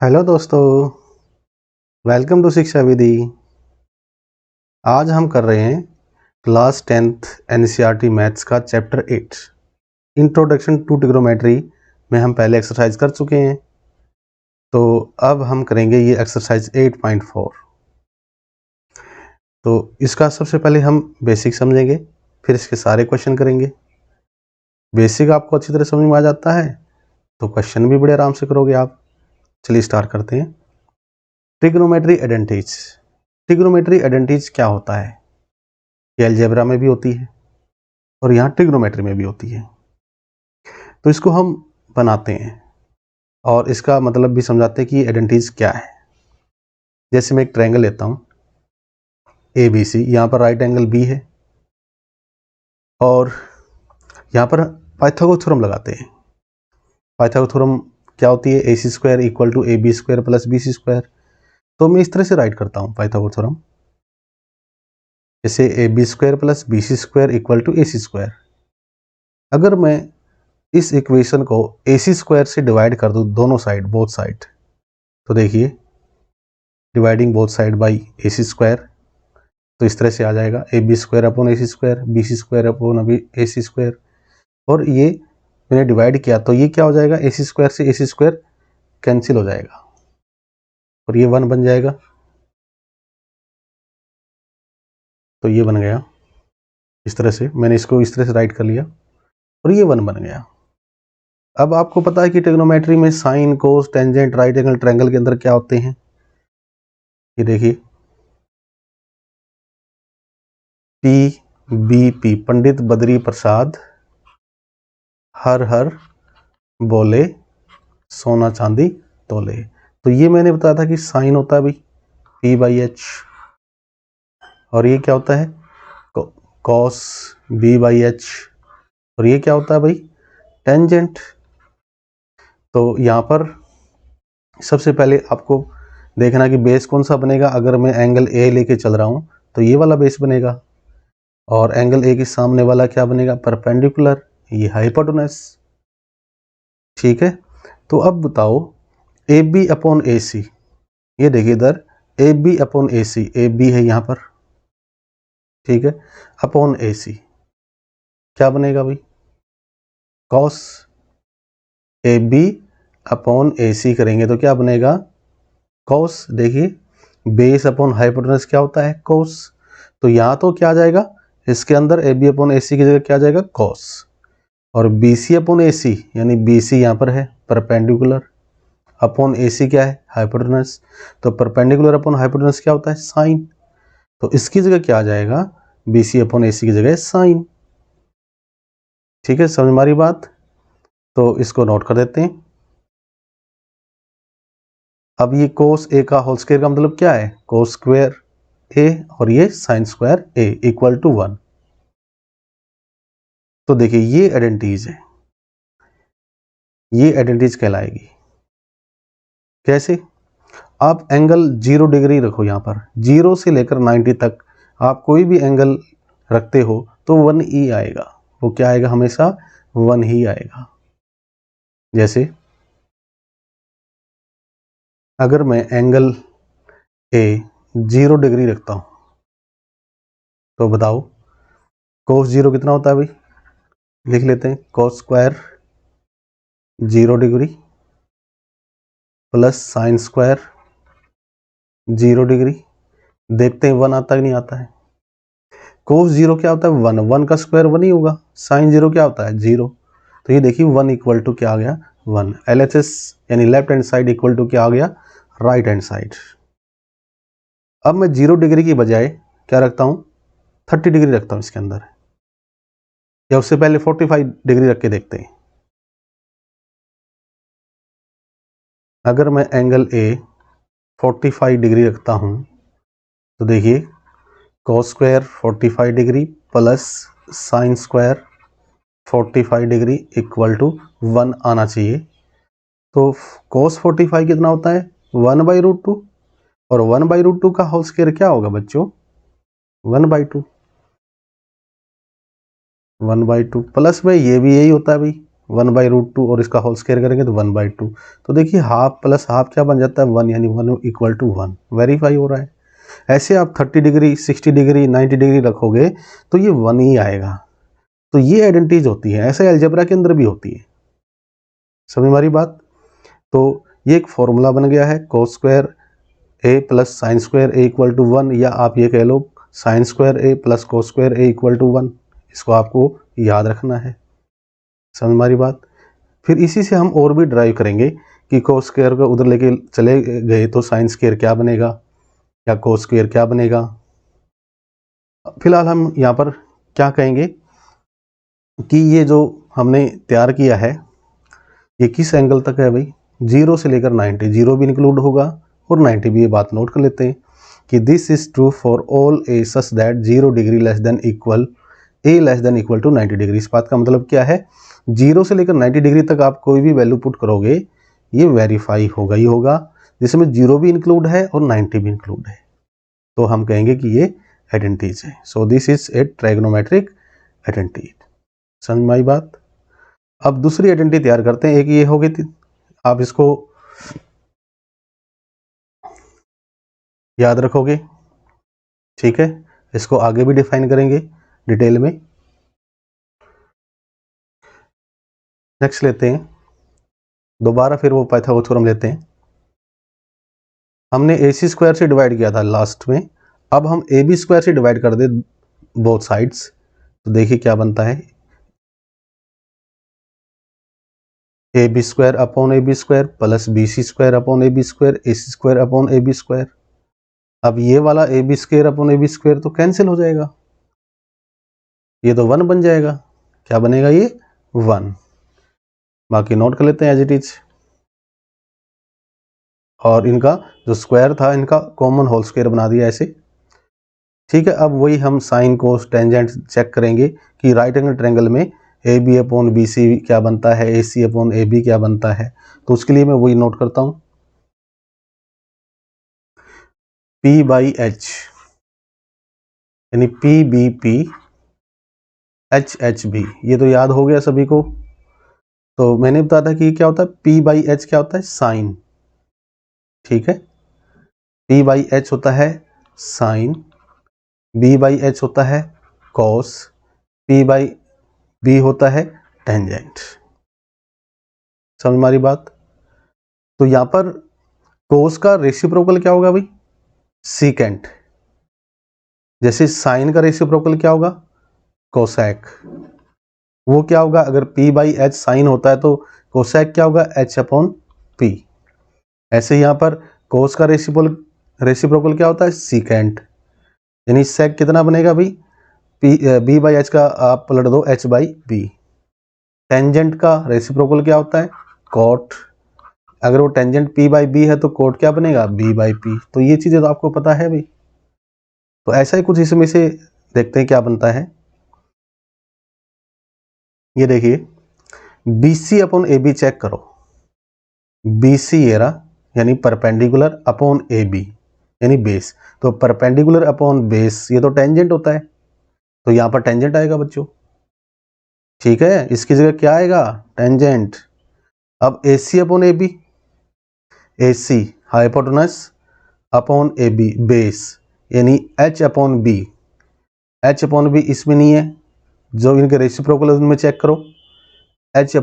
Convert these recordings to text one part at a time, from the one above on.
Hello दोस्तों, welcome to शिक्षा विधि। आज हम कर रहे हैं क्लास 10th एनसीईआरटी मैथ्स का चैप्टर 8 इंट्रोडक्शन टू ट्रिग्नोमेट्री में हम पहले एक्सरसाइज कर चुके हैं। तो अब हम करेंगे ये एक्सरसाइज 8.4। तो इसका सबसे पहले हम बेसिक समझेंगे, फिर इसके सारे क्वेश्चन करेंगे। बेसिक आपको अच्छी तरह समझ में आ जाता है तो क्वेश्चन भी बड़े आराम से करोगे आप। चलिए स्टार्ट करते हैं। Trigonometry identities. ट्रिग्नोमेट्री आइडेंटिटीज क्या होता है? ये अलजेब्रा में भी होती है और यहाँ ट्रिग्नोमेट्री में भी होती है। तो इसको हम बनाते हैं और इसका मतलब भी समझाते हैं कि आइडेंटिटीज क्या है। जैसे मैं एक ट्रायंगल लेता हूँ ABC, यहाँ पर राइट एंगल B है और यहाँ पर पाइथागोरस थ्योरम लगाते हैं। पाइथागोरस थ्योरम क्या होती है? AC square equal to AB square plus BC square. तो मैं इस तरह से राइट करता हूँ पाइथागोरस थ्योरम, जैसे AB square plus BC square equal to AC square. अगर मैं इस इक्वेशन को AC स्क्वायर से डिवाइड कर दूँ दोनों साइड, बोथ साइड, तो देखिए dividing both side by AC square, तो इस तरह से आ जाएगा AB square upon AC square, BC square upon AC square. और ये मैंने डिवाइड किया तो ये क्या हो जाएगा? AC स्क्वायर से AC स्क्वायर कैंसिल हो जाएगा और ये 1 बन जाएगा। तो ये बन गया इस तरह से, मैंने इसको इस तरह से राइट कर लिया और ये 1 बन गया। अब आपको पता है कि ट्रिग्नोमेट्री में sign, cos, tangent, right angle, triangle के अंदर क्या होते हैं? ये देखिए PBP, पंडित बद्री प्रसाद हर हर बोले सोना चांदी तोले। तो ये मैंने बताया था कि साइन होता है भाई P/H और ये क्या होता है? कॉस B/H और ये क्या होता है भाई? टेंजेंट। तो यहाँ पर सबसे पहले आपको देखना कि बेस कौन सा बनेगा। अगर मैं एंगल A लेके चल रहा हूँ तो ये वाला बेस बनेगा और एंगल A के सामने वाला क्या बनेगा? परपेंडिकुलर, ये हाइपोटेनस। ठीक है, तो अब बताओ AB अपॉन AC, ये देखिए इधर AB अपॉन AC, AB है यहाँ पर, ठीक है, अपॉन AC क्या बनेगा भाई? कॉस AB अपॉन AC करेंगे तो क्या बनेगा? कॉस। देखिए बेस अपॉन हाइपोटेनस क्या होता है? कॉस। तो यहाँ तो क्या आ जाएगा? इसके अंदर AB अपॉन AC की जगह क्या आ जाएगा? कॉस। और BC अपॉन AC, यानी BC यहाँ पर है परपेंडिकुलर, अपॉन AC क्या है? हाइपोटेनस। तो परपेंडिकुलर अपॉन हाइपोटेनस क्या होता है? साइन। तो इसकी जगह क्या आ जाएगा? BC अपॉन AC की जगह साइन। ठीक है, समझ हमारी बात? तो इसको नोट कर देते हैं। अब ये कोस A का होल स्क्वायर का मतलब क्या है? कोस स्क्वायर A और ये sine square A equal to 1। तो देखिए ये आइडेंटिटीज है, ये आइडेंटिटीज कहलाएगी। कैसे? आप एंगल 0 डिग्री रखो, यहाँ पर 0 से लेकर 90 तक आप कोई भी एंगल रखते हो तो 1 ही आएगा। वो क्या आएगा? हमेशा 1 ही आएगा। जैसे अगर मैं एंगल A 0 डिग्री रखता हूँ तो बताओ कोस 0 कितना होता है भाई? लिख लेते हैं, cos square 0 degree plus sine square 0 degree. देखते हैं 1 आता है कि नहीं आता है। कोस 0 क्या होता है? 1, 1 का स्क्वायर 1 ही होगा। साइन 0 क्या होता है? 0। तो ये देखिए 1 इक्वल टू क्या आ गया? 1। LHS यानी left hand side equal to क्या आ गया? Right hand side. अब मैं 0 डिग्री की बजाय क्या रखता हूँ? 30 डिग्री रखता हूँ इसके अंदर, या उससे पहले 45 डिग्री रख के देखते हैं। अगर मैं एंगल A 45 डिग्री रखता हूँ तो देखिए cos square 45 degree plus sine square 45 degree equal to 1 आना चाहिए। तो कोस 45 कितना होता है? 1/√2 और 1/√2 का होल स्क्वायर क्या होगा बच्चों? 1/2। 1/2 प्लस में ये भी यही होता है भाई 1/√2 और इसका होल स्क्वायर करेंगे तो 1/2। तो देखिए हाफ प्लस हाफ क्या बन जाता है 1, यानी 1 इक्वल टू 1 वेरीफाई हो रहा है। ऐसे आप 30 डिग्री 60 डिग्री 90 डिग्री रखोगे तो ये 1 ही आएगा। तो ये आइडेंटिटीज होती है, ऐसे अलजेब्रा के अंदर भी होती है। समझ हमारी बात। तो ये एक फॉर्मूला बन गया है cos square A plus sine square A equal to 1, या आप ये कह लो sine square A plus cos square A equal to 1। इसको आपको याद रखना है। समझ हमारी बात। फिर इसी से हम और भी ड्राइव करेंगे कि कोस स्क्वायर को उधर लेके चले गए तो साइन स्क्वायर क्या बनेगा या कोस स्क्वायर क्या बनेगा। फिलहाल हम यहाँ पर क्या कहेंगे कि ये जो हमने तैयार किया है ये किस एंगल तक है भाई, 0 से लेकर 90, 0 भी इंक्लूड होगा और 90 भी। ये बात नोट कर लेते हैं कि this is true for all A such that 0 degree less than equal A less than equal to 90 degree. इस बात का मतलब क्या है, 0 से लेकर 90 डिग्री तक आप कोई भी वैल्यू पुट करोगे ये वेरीफाई होगा ही होगा, जिसमें 0 भी इंक्लूड है और 90 भी इंक्लूड है। तो हम कहेंगे कि ये आइडेंटिटीज है। So this is a trigonometric identity. समझ में आई बात। अब दूसरी आइडेंटिटी तैयार करते हैं। एक ये हो गई थी, आप इसको याद रखोगे, ठीक है। इसको आगे भी डिफाइन करेंगे डिटेल में। नेक्स्ट लेते हैं दोबारा, फिर वो पाइथागोरस लेते हैं। हमने AC स्क्वायर से डिवाइड किया था लास्ट में, अब हम AB स्क्वायर से डिवाइड कर दे बोथ साइड्स। तो देखिए क्या बनता है, AB square upon AB square plus BC square upon AB square AC square upon AB square. अब ये वाला AB square upon AB square तो कैंसिल हो जाएगा, ये तो 1 बन जाएगा। क्या बनेगा ये 1। बाकी नोट कर लेते हैं एज इट इज। और इनका जो स्क्वायर था इनका कॉमन होल स्क्वायर बना दिया ऐसे, ठीक है। अब वही हम साइन कोस टेंजेंट चेक करेंगे कि राइट एंगल ट्रायंगल में AB अपॉन BC क्या बनता है, AC अपॉन AB क्या बनता है। तो उसके लिए मैं वही नोट करता हूं, P/H यानी PBP HHB, ये तो याद हो गया सभी को। तो मैंने बताया था कि क्या होता है P/H क्या होता है साइन, ठीक है। P/H होता है साइन, B/H होता है कॉस, P/B होता है टेंजेंट। समझ हमारी बात। तो यहां पर कोस का रेसिप्रोकल क्या होगा भाई, सीकेंट। जैसे साइन का रेसिप्रोकल क्या होगा, कोसेक। वो क्या होगा, अगर P/H साइन होता है तो कोसेक क्या होगा, H/P। ऐसे यहां पर कोस का रेसिप्रोकल क्या होता है, सीकेंट। यानी सेक कितना बनेगा भाई, B/H का आप पलट दो H/B। टेंजेंट का रेसिप्रोकल क्या होता है, कॉट। अगर वो टेंजेंट P/B है तो कोट क्या बनेगा, B/P। तो ये चीजें तो आपको पता है भाई। तो ऐसा ही कुछ इसमें से देखते हैं क्या बनता है। ये देखिए BC अपॉन AB चेक करो, BC ये रहा यानी परपेंडिकुलर अपॉन AB यानी बेस। तो परपेंडिकुलर अपॉन बेस ये तो टेंजेंट होता है, तो यहां पर टेंजेंट आएगा बच्चों, ठीक है। इसकी जगह क्या आएगा, टेंजेंट। अब AC upon AB, AC hypotenuse upon AB base यानी H/B। H/B इसमें नहीं है, जो इनके रेसिप्रोकल है उनमें चेक करो, H/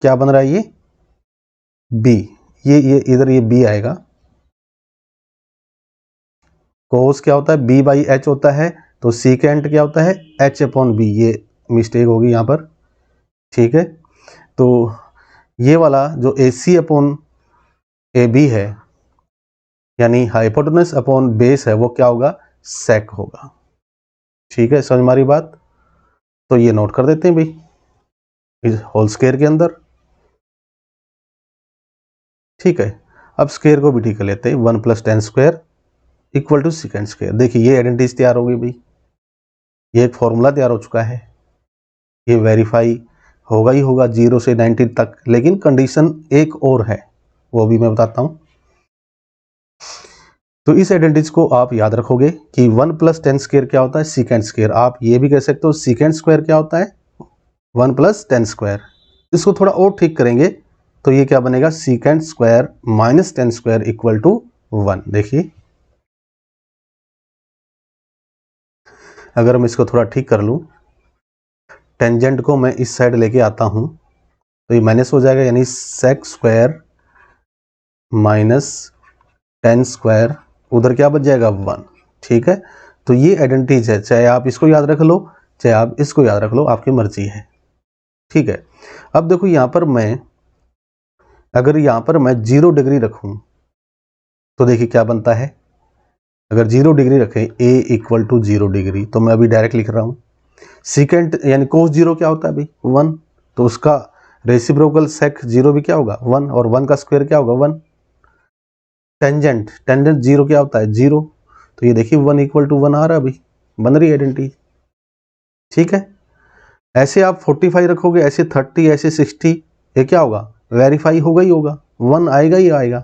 क्या बन रहा है ये B, ये इधर ये B आएगा। कोस क्या होता है B/H होता है, तो सीकेंट क्या होता है H/B। ये मिस्टेक होगी यहाँ पर, ठीक है। तो ये वाला जो AC/AB है यानी हाइपोटेनस अपॉन बेस है वो क्या होगा, सेक होगा, ठीक है। समझ हमारी बात। तो ये नोट कर देते हैं भाई इस होल स्क्वायर के अंदर, ठीक है। अब स्क्वायर को भी ठीक कर लेते हैं, 1 + 10 square equal to secant square. देखिए ये आइडेंटिटीज तैयार हो गई भाई, ये एक फॉर्मूला तैयार हो चुका है। ये वेरीफाई होगा ही होगा 0 से 90 तक, लेकिन कंडीशन एक और है वो भी मैं बताता हूं। तो इस आइडेंटिटीज को आप याद रखोगे कि 1 + 10 स्क्वायर क्या होता है, सेकेंड स्क्वायर। आप ये भी कह सकते हो सेकेंड स्क्वायर क्या होता है, 1 प्लस टेन स्क्वायर। इसको थोड़ा और ठीक करेंगे तो ये क्या बनेगा, secant square minus tan square equal to 1। देखिए अगर मैं इसको थोड़ा ठीक कर लूँ, टेंजेंट को मैं इस साइड लेके आता हूँ तो ये माइनस हो जाएगा, यानी sec square minus tan square, उधर क्या बच जाएगा 1। ठीक है, तो ये आइडेंटिटीज है, चाहे आप इसको याद रख लो चाहे आप इसको याद रख लो, आपकी मर्जी है। ठीक है, अब देखो यहाँ पर मैं, अगर यहाँ पर मैं 0 डिग्री रखूँ तो देखिए क्या बनता है। अगर 0 डिग्री रखें a इक्वल टू 0 डिग्री, तो मैं अभी डायरेक्ट लिख रहा हूँ सीकेंट यानी कोस 0 क्या होता है भाई 1, तो उसका रेसिप्रोकल सेक 0 भी क्या होगा 1, और 1 का स्क्वायर क्या होगा 1। टेंजेंट टेंजेंट 0 क्या होता है 0, तो ये देखिए 1 इक्वल टू 1 आ रहा है अभी, बन रही आइडेंटिटी। ठीक है, ऐसे आप 45 रखोगे, ऐसे 30, ऐसे 60, ये क्या होगा वेरीफाई होगा ही होगा, 1 आएगा ही आएगा।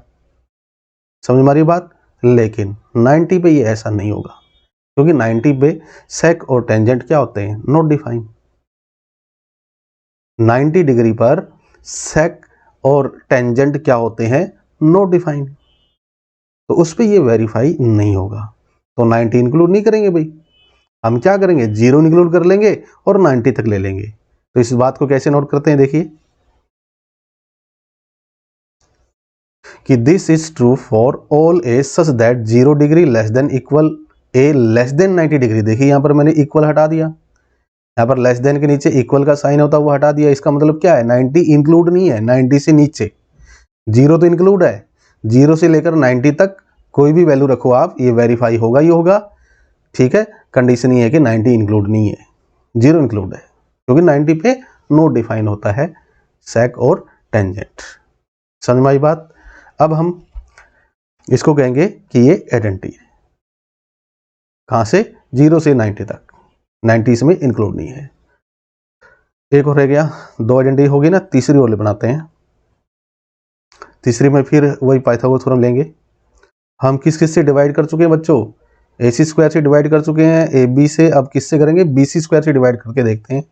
समझ हमारी बात। लेकिन 90 पे ये ऐसा नहीं होगा, क्योंकि 90 पे सेक और टेंजेंट क्या होते हैं नॉट डिफाइंड। 90 डिग्री पर सेक और टेंजेंट क्या होते हैं नॉट डिफाइंड, तो उस पर ये वेरीफाई नहीं होगा, तो 90 इंक्लूड नहीं करेंगे भाई। हम क्या करेंगे 0 इंक्लूड कर लेंगे और 90 तक ले लेंगे। तो इस बात को कैसे नोट करते हैं, देखिए कि this is true for all A such that 0 degree less than equal A less then 90 degree. देखिए यहाँ पर मैंने इक्वल हटा दिया, यहाँ पर लेस देन के नीचे इक्वल का साइन होता है वो हटा दिया। इसका मतलब क्या है 90 इंक्लूड नहीं है, 90 से नीचे 0 तो इंक्लूड है, 0 से लेकर 90 तक कोई भी वैल्यू रखो आप, ये वेरीफाई होगा ही होगा। ठीक है, कंडीशन ये है कि 90 इंक्लूड नहीं है, 0 इंक्लूड है, क्योंकि 90 पे नो डिफाइन होता है सेक और टेंजेंट। समझ में आई बात। अब हम इसको कहेंगे कि ये आइडेंटिटी है, कहाँ से 0 से 90 तक, 90 इसमें इंक्लूड नहीं है। एक और रह गया, 2 आइडेंटिटी होगी ना, तीसरी वाले बनाते हैं। तीसरी में फिर वही पाइथागोरस थ्योरम लेंगे। हम किस किस से डिवाइड कर चुके हैं बच्चों, AC स्क्वायर से डिवाइड कर चुके हैं, AB से, अब किससे करेंगे BC स्क्वायर से डिवाइड करके देखते हैं।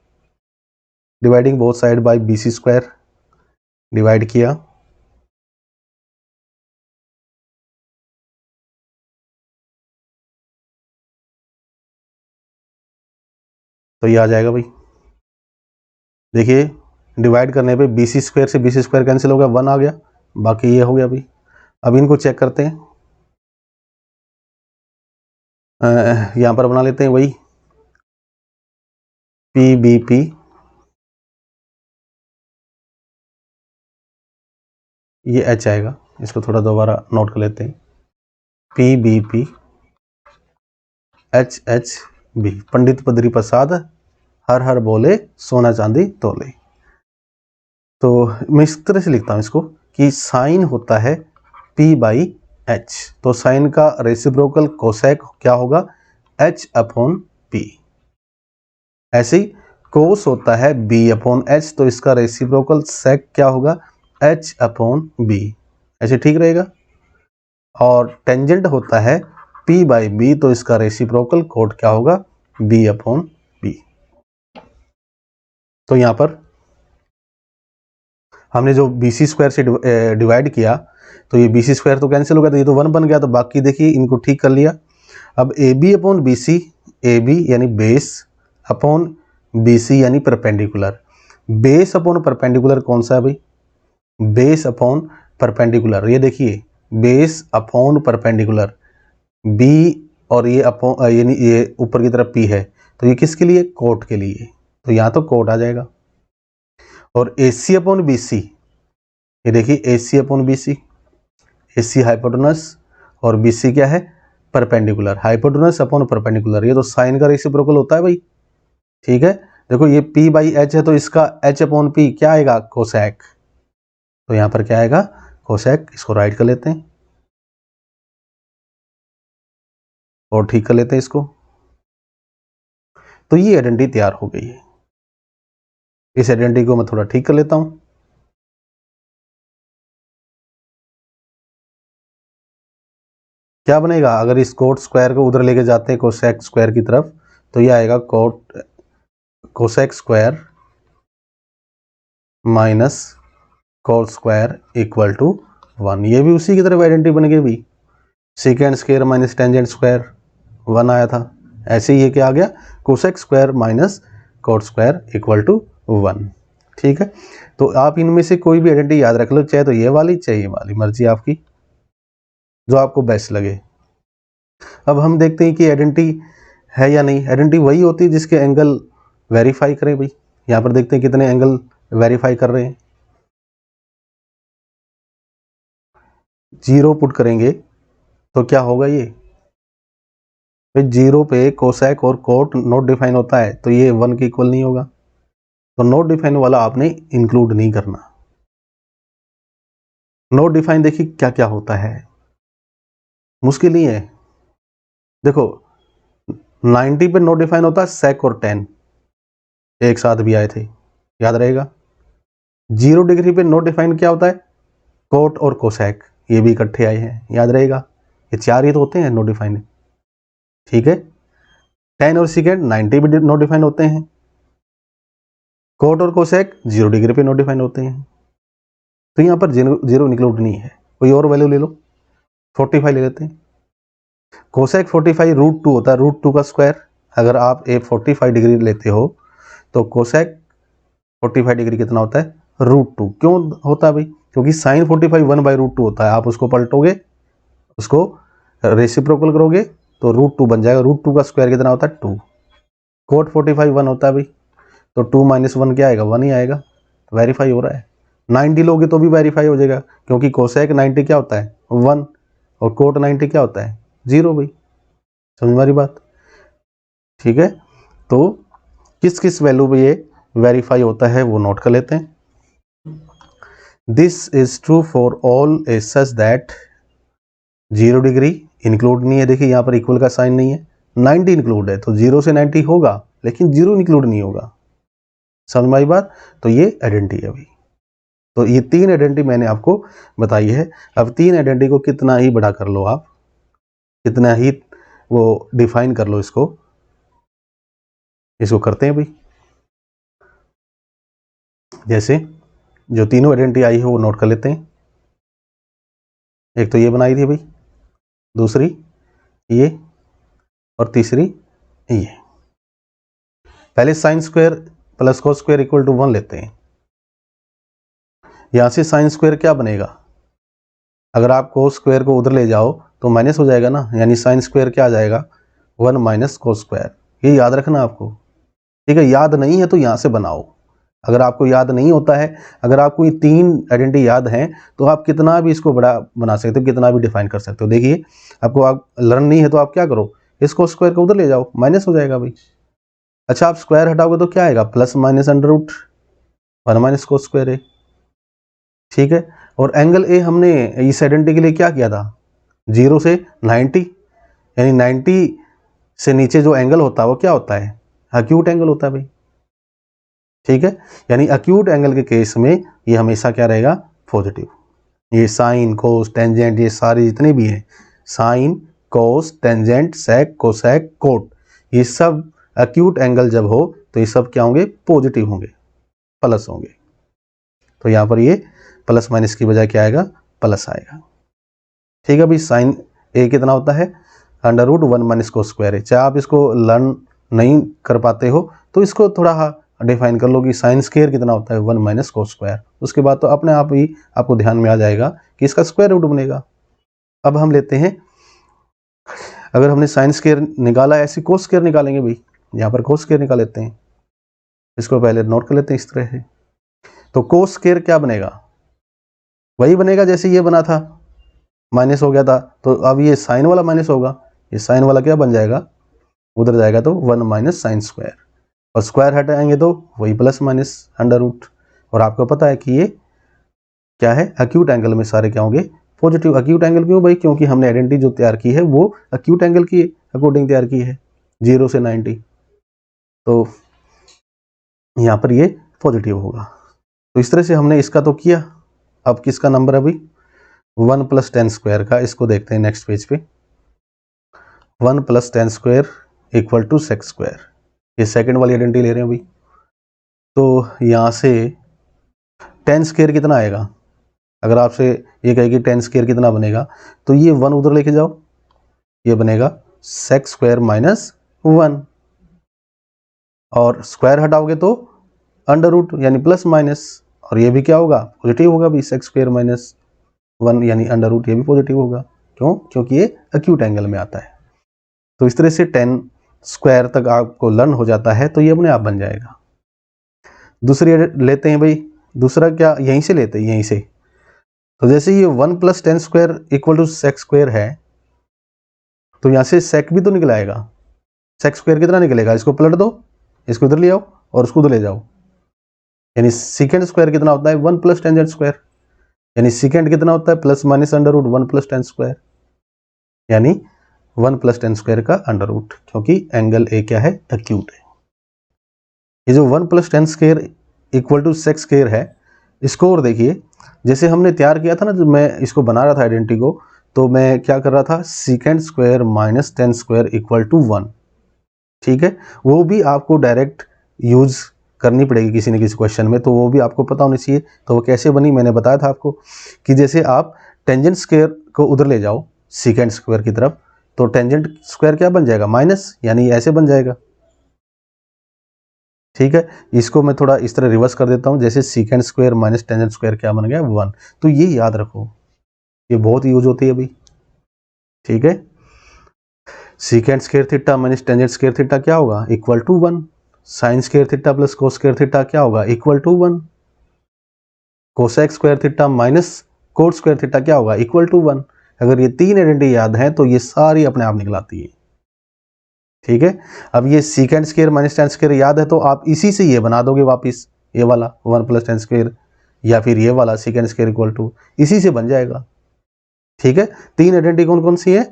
Dividing both side by BC square, divide किया तो ये आ जाएगा भाई। देखिए डिवाइड करने पे BC स्क्वायर से BC स्क्वायर कैंसिल हो गया, 1 आ गया, बाकी ये हो गया भाई। अब इनको चेक करते हैं, यहाँ पर बना लेते हैं वही PBP, ये H आएगा, इसको थोड़ा दोबारा नोट कर लेते हैं, PBP HHB, पंडित बद्री प्रसाद हर हर बोले सोना चांदी तोले। तो मैं इस तरह से लिखता हूँ इसको कि साइन होता है P/H, तो साइन का रेसिप्रोकल कोसेक क्या होगा H/P। ऐसे ही कोस होता है B/H, तो इसका रेसिप्रोकल सेक क्या होगा H/B। ऐसे ठीक रहेगा। और टेंजेंट होता है P/B, तो इसका रेसिप्रोकल कोट क्या होगा B/B। तो यहाँ पर हमने जो BC स्क्वायर से डिवाइड किया तो ये BC स्क्वायर तो कैंसिल हो गया, तो ये तो 1 बन गया, तो बाकी देखिए इनको ठीक कर लिया। अब AB/BC, AB यानी बेस अपॉन BC यानी परपेंडिकुलर। बेस अपॉन परपेंडिकुलर कौन सा है भाई, बेस अपॉन परपेंडिकुलर, ये देखिए बेस अपॉन परपेंडिकुलर B, और ये अपॉन यानी ये ऊपर की तरफ P है, तो ये किसके लिए कोट के लिए, तो यहाँ तो कोट आ जाएगा। और AC/BC, ये देखिए AC/BC, AC हाइपोटेनस और BC क्या है परपेंडिकुलर, हाइपोटेनस अपॉन परपेंडिकुलर, ये तो साइन का रेसिप्रोकल होता है भाई। ठीक है, देखो ये P/H है, तो इसका H/P क्या आएगा कोसेक, तो यहाँ पर क्या आएगा कोसेक। इसको राइट कर लेते हैं और ठीक कर लेते हैं इसको, तो ये आइडेंटिटी तैयार हो गई है। इस आइडेंटिटी को मैं थोड़ा ठीक कर लेता हूँ। क्या बनेगा अगर इस कोट स्क्वायर को उधर लेके जाते हैं कोसेक स्क्वायर की तरफ, तो ये आएगा cosec square minus cot square equal to 1। ये भी उसी की तरफ आइडेंटिटी बन गई भाई, secant square minus tangent square 1 आया था। ऐसे ही ये क्या आ गया, cosec square minus cot square equal to 1। ठीक है, तो आप इनमें से कोई भी आइडेंटिटी याद रख लो, चाहे तो ये वाली चाहे ये वाली, मर्जी आपकी, जो आपको बेस्ट लगे। अब हम देखते हैं कि आइडेंटिटी है या नहीं। आइडेंटिटी वही होती है जिसके एंगल वेरीफाई करें भाई। यहाँ पर देखते हैं कितने एंगल वेरीफाई कर रहे हैं। 0 पुट करेंगे तो क्या होगा, ये भाई 0 पे कोसेक और कोट नॉट डिफाइन होता है, तो ये 1 के इक्वल नहीं होगा, तो नॉट डिफाइन वाला आपने इंक्लूड नहीं करना। नॉट डिफाइन देखिए क्या क्या होता है, मुश्किल नहीं है। देखो 90 पे नॉट डिफाइन होता है सेक और टेन, एक साथ भी आए थे, याद रहेगा। 0 डिग्री पे नॉट डिफाइन क्या होता है, कोट और कोसेक, ये भी इकट्ठे आए हैं, याद रहेगा। ये 4 ही तो होते हैं नॉट डिफाइन। ठीक है, टेन और सेकेंड 90 पे नॉट डिफाइन होते हैं, कोट और कोसेक 0 डिग्री पे नॉट डिफाइन होते हैं, तो यहाँ पर 0 इंक्लूड नहीं है। कोई और वैल्यू ले लो, 45 ले लेते हैं। कोसेक 45 √2 होता है, √2 का स्क्वायर। अगर आप एक 45 डिग्री लेते हो तो कोसेक 45 डिग्री कितना होता है, √2। क्यों होता है भाई, क्योंकि साइन 45 1/√2 होता है। आप उसको पलटोगे, उसको रेसिप्रोकल करोगे तो √2 बन जाएगा। √2 का स्क्वायर कितना होता है, 2। कोट 45 1 होता है भाई, तो 2 - 1 क्या आएगा, 1 ही आएगा। वेरीफाई हो रहा है। 90 लोगे तो भी वेरीफाई हो जाएगा, क्योंकि कोसेक 90 क्या होता है, 1, और कोट 90 क्या होता है, 0 भाई। समझ हमारी बात। ठीक है, तो किस किस वैल्यू पे ये वेरीफाई होता है वो नोट कर लेते हैं। This is true for all A such that 0 degree include नहीं है। देखिए यहाँ पर इक्वल का साइन नहीं है, 90 इंक्लूड है, तो 0 से 90 होगा, लेकिन 0 इंक्लूड नहीं होगा। समझ में आई बात। तो ये आइडेंटिटी है भाई। तो ये 3 आइडेंटिटी मैंने आपको बताई है। अब 3 आइडेंटिटी को कितना ही बड़ा कर लो आप, कितना ही वो डिफाइन कर लो, इसको करते हैं भाई। जैसे जो तीनों आइडेंटिटी आई है वो नोट कर लेते हैं। एक तो ये बनाई थी भाई, दूसरी ये, और तीसरी ये। पहले sine square plus cos square equal to 1 लेते हैं। यहां से साइन स्क्वायर क्या बनेगा, अगर आप कोस स्क्वायर को उधर ले जाओ तो माइनस हो जाएगा ना, यानी साइन स्क्वायर क्या आ जाएगा, 1 - कोस स्क्वायर। ये याद रखना आपको। ठीक है, याद नहीं है तो यहाँ से बनाओ। अगर आपको याद नहीं होता है, अगर आपको ये 3 आइडेंटिटी याद हैं, तो आप कितना भी इसको बड़ा बना सकते हो, कितना भी डिफाइन कर सकते हो। देखिए आपको आप लर्न नहीं है तो आप क्या करो, इसको स्क्वायर को उधर ले जाओ, माइनस हो जाएगा भाई। अच्छा, आप स्क्वायर हटाओगे तो क्या आएगा, प्लस माइनस √1 - कोस स्क्वायर है। ठीक है, और एंगल ए हमने इस आइडेंटिटी के लिए क्या किया था, 0 से 90, यानी 90 से नीचे जो एंगल होता है वो क्या होता है, एक्यूट एंगल होता है भाई। ठीक है, यानी एक्यूट एंगल के केस में ये हमेशा क्या रहेगा, पॉजिटिव। ये साइन कोस टेंजेंट ये सारे जितने भी हैं, sine cos tangent sec cosec cot, ये सब एक्यूट एंगल जब हो तो ये सब क्या होंगे, पॉजिटिव होंगे, प्लस होंगे। तो यहाँ पर ये प्लस माइनस की बजाय क्या आएगा, प्लस आएगा। ठीक है भाई, साइन ए कितना होता है, √1 - कोस स्क्वायर है। चाहे आप इसको लर्न नहीं कर पाते हो तो इसको थोड़ा डिफाइन कर लो कि साइन स्क्वायर कितना होता है, 1 - कोस स्क्वायर। उसके बाद तो अपने आप ही आपको ध्यान में आ जाएगा कि इसका स्क्वायर रूट बनेगा। अब हम लेते हैं, अगर हमने साइन स्क्वायर निकाला है, ऐसे कोस स्क्वायर निकालेंगे भाई। यहाँ पर कोस स्क्वायर निकाल लेते हैं, इसको पहले नोट कर लेते हैं इस तरह से। तो कोस स्क्वायर क्या बनेगा, वही बनेगा जैसे ये बना था, माइनस हो गया था, तो अब ये साइन वाला माइनस होगा, ये साइन वाला क्या बन जाएगा, उधर जाएगा तो 1 - साइन स्क्वायर, और स्क्वायर हटाएंगे तो वही प्लस माइनस √। और आपको पता है कि ये क्या है, एक्यूट एंगल में सारे क्या होंगे, पॉजिटिव। एक्यूट एंगल क्यों भाई, क्योंकि हमने आइडेंटिटी जो तैयार की है वो एक्यूट एंगल की अकॉर्डिंग तैयार की है, 0 से 90, तो यहाँ पर ये पॉजिटिव होगा। तो इस तरह से हमने इसका तो किया। अब किसका नंबर है अभी, 1 + 10 स्क्वायर का। इसको देखते हैं नेक्स्ट पेज पे। 1 + 10 square equal to sec square, ये सेकंड वाली आइडेंटिटी ले रहे हैं अभी। तो यहाँ से टेन स्क्वायर कितना आएगा, अगर आपसे ये कहे कि टेन स्क्वायर कितना बनेगा, तो ये 1 उधर लेके जाओ, ये बनेगा सेक स्क्वायर माइनस 1, और स्क्वायर हटाओगे तो अंडर रूट यानी प्लस माइनस, और ये भी क्या होगा, पॉजिटिव होगा भी, सेक स्क्वायर माइनस 1 यानी अंडर रूट, ये भी पॉजिटिव होगा। क्यों? क्योंकि ये एक्यूट एंगल में आता है। तो इस तरह से टेन स्क्वायर तक आपको लर्न हो जाता है, तो ये अपने आप बन जाएगा। दूसरी लेते हैं भाई, दूसरा क्या, यहीं से लेते हैं, यहीं से। तो जैसे ये 1 plus tan square equal to sec square है, तो यहाँ से सेक भी तो निकल आएगा। सेक स्क्वायर कितना निकलेगा, इसको पलट दो, इसको इधर ले आओ और उसको उधर ले जाओ, यानी सेकेंड स्क्वायर कितना होता है 1 प्लस टेंजेंट स्क्वायर, यानी सेकेंड कितना होता है plus minus under root 1 plus tan square, यानी 1 प्लस टेन स्क्वायर का अंडर रूट, क्योंकि एंगल ए क्या है, एक्यूट है। ये जो 1 plus tan square equal to sec square है, इसको और देखिए, जैसे हमने तैयार किया था ना, जब मैं इसको बना रहा था आइडेंटिटी को, तो मैं क्या कर रहा था, secant square minus tan square equal to 1, ठीक है। वो भी आपको डायरेक्ट यूज करनी पड़ेगी किसी न किसी क्वेश्चन में, तो वो भी आपको पता होनी चाहिए। तो वो कैसे बनी, मैंने बताया था आपको कि जैसे आप टेंजेंट स्क्वायर को उधर ले जाओ सेकेंड स्क्वायर की तरफ, तो टेंजेंट स्क्वायर क्या बन जाएगा, माइनस, यानी ऐसे बन जाएगा, ठीक है। इसको मैं थोड़ा इस तरह रिवर्स कर देता हूँ, जैसे second square minus tangent square क्या बन गया, 1। तो ये याद रखो, ये बहुत यूज होती है अभी, ठीक है। Secant square theta minus tangent square theta क्या होगा, equal to 1। Sine square theta plus cos square theta क्या होगा, equal to 1। Cosec square theta minus cot square theta क्या होगा, इक्वल टू 1। अगर ये तीन आइडेंटिटी याद हैं तो ये सारी अपने आप निकलाती है, ठीक है। अब ये second square minus tan square याद है, तो आप इसी से ये बना दोगे वापिस, ये वाला 1 प्लस टेन स्क्वायर, या फिर ये वाला सेकेंड स्क्वायर इक्वल टू, इसी से बन जाएगा, ठीक है। तीन आइडेंटिटी कौन कौन सी है,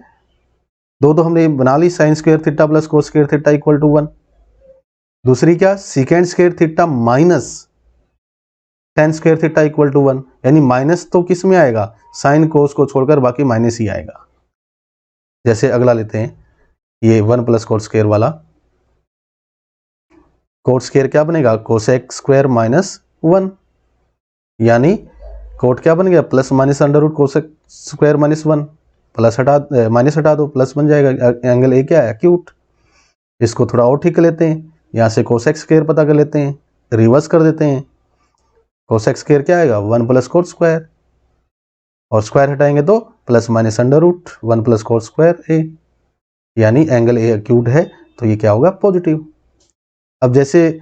दो तो हमने बना ली, sine square theta plus cos square theta equal to 1। दूसरी क्या, second square theta minus tan square theta equal to 1, यानी माइनस तो किस में आएगा, साइन कोस को छोड़कर बाकी माइनस ही आएगा। जैसे अगला लेते हैं, ये 1 प्लस कोट स्क्वायर वाला, कोट स्क्वायर क्या बनेगा, कोसेक स्क्वायर माइनस 1, यानी कोट क्या बन गया, plus minus under root cosec square minus 1, plus हटा माइनस हटा दो, प्लस बन जाएगा। एंगल ए क्या है, एक्यूट। इसको थोड़ा और ठीक कर लेते हैं, यहाँ से कोसेक स्क्वायर पता कर लेते हैं, रिवर्स कर देते हैं। कोसेक स्क्वायर क्या आएगा, 1 प्लस कोट स्क्वायर, और स्क्वायर हटाएंगे तो plus minus under root 1 plus cot square A, यानी एंगल ए एक्यूट है, तो ये क्या होगा, पॉजिटिव। अब जैसे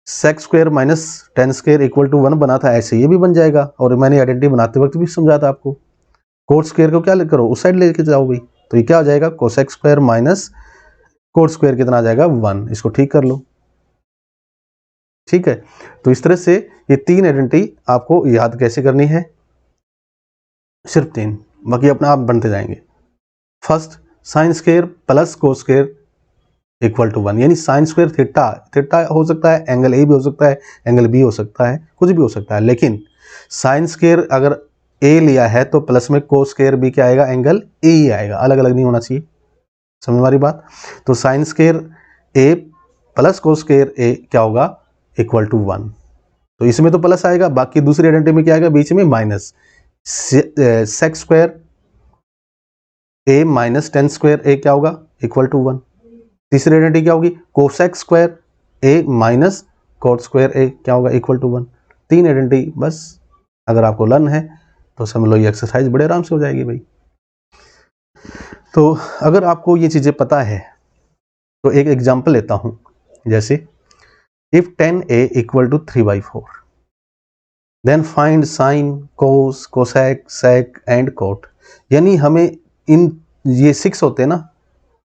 sec square minus tan square equal to 1 बना था, ऐसे ये भी बन जाएगा, और मैंने आइडेंटिटी बनाते वक्त भी समझा था आपको। कोट स्क्वायर को क्या करो, उस साइड लेके जाओ भाई, तो ये क्या हो जाएगा, cosec square minus cot square कितना आ जाएगा, 1। इसको ठीक कर लो, ठीक है। तो इस तरह से ये तीन आइडेंटिटी आपको याद कैसे करनी है, सिर्फ तीन, बाकी अपने आप बनते जाएंगे। First, sine square plus cos square equal to 1, यानी साइन स्क्वायर थीटा, थीटा हो सकता है, एंगल ए भी हो सकता है, एंगल बी हो सकता है, कुछ भी हो सकता है, लेकिन साइन स्क्वायर अगर ए लिया है तो प्लस में कोस स्क्वायर भी क्या आएगा, एंगल ए ही आएगा, अलग अलग नहीं होना चाहिए, समझ हमारी बात। तो sine square A plus cos square A क्या होगा, इक्वल टू 1, तो इसमें तो प्लस आएगा, बाकी दूसरी आइडेंटिटी में क्या आएगा, बीच में minus. Sec square A minus tan square A क्या होगा, इक्वल टू 1। तीसरी आइडेंटिटी क्या होगी, cosec square A minus cot square A क्या होगा, इक्वल टू 1। तीन आइडेंटिटी बस, अगर आपको लर्न है तो समझ लो ये एक्सरसाइज बड़े आराम से हो जाएगी भाई। तो अगर आपको ये चीजें पता है तो एक एग्जांपल लेता हूं, जैसे if 10a equal to 3/4 then find sine cos cosec sec and cot, यानी हमें इन ये 6 होते हैं ना,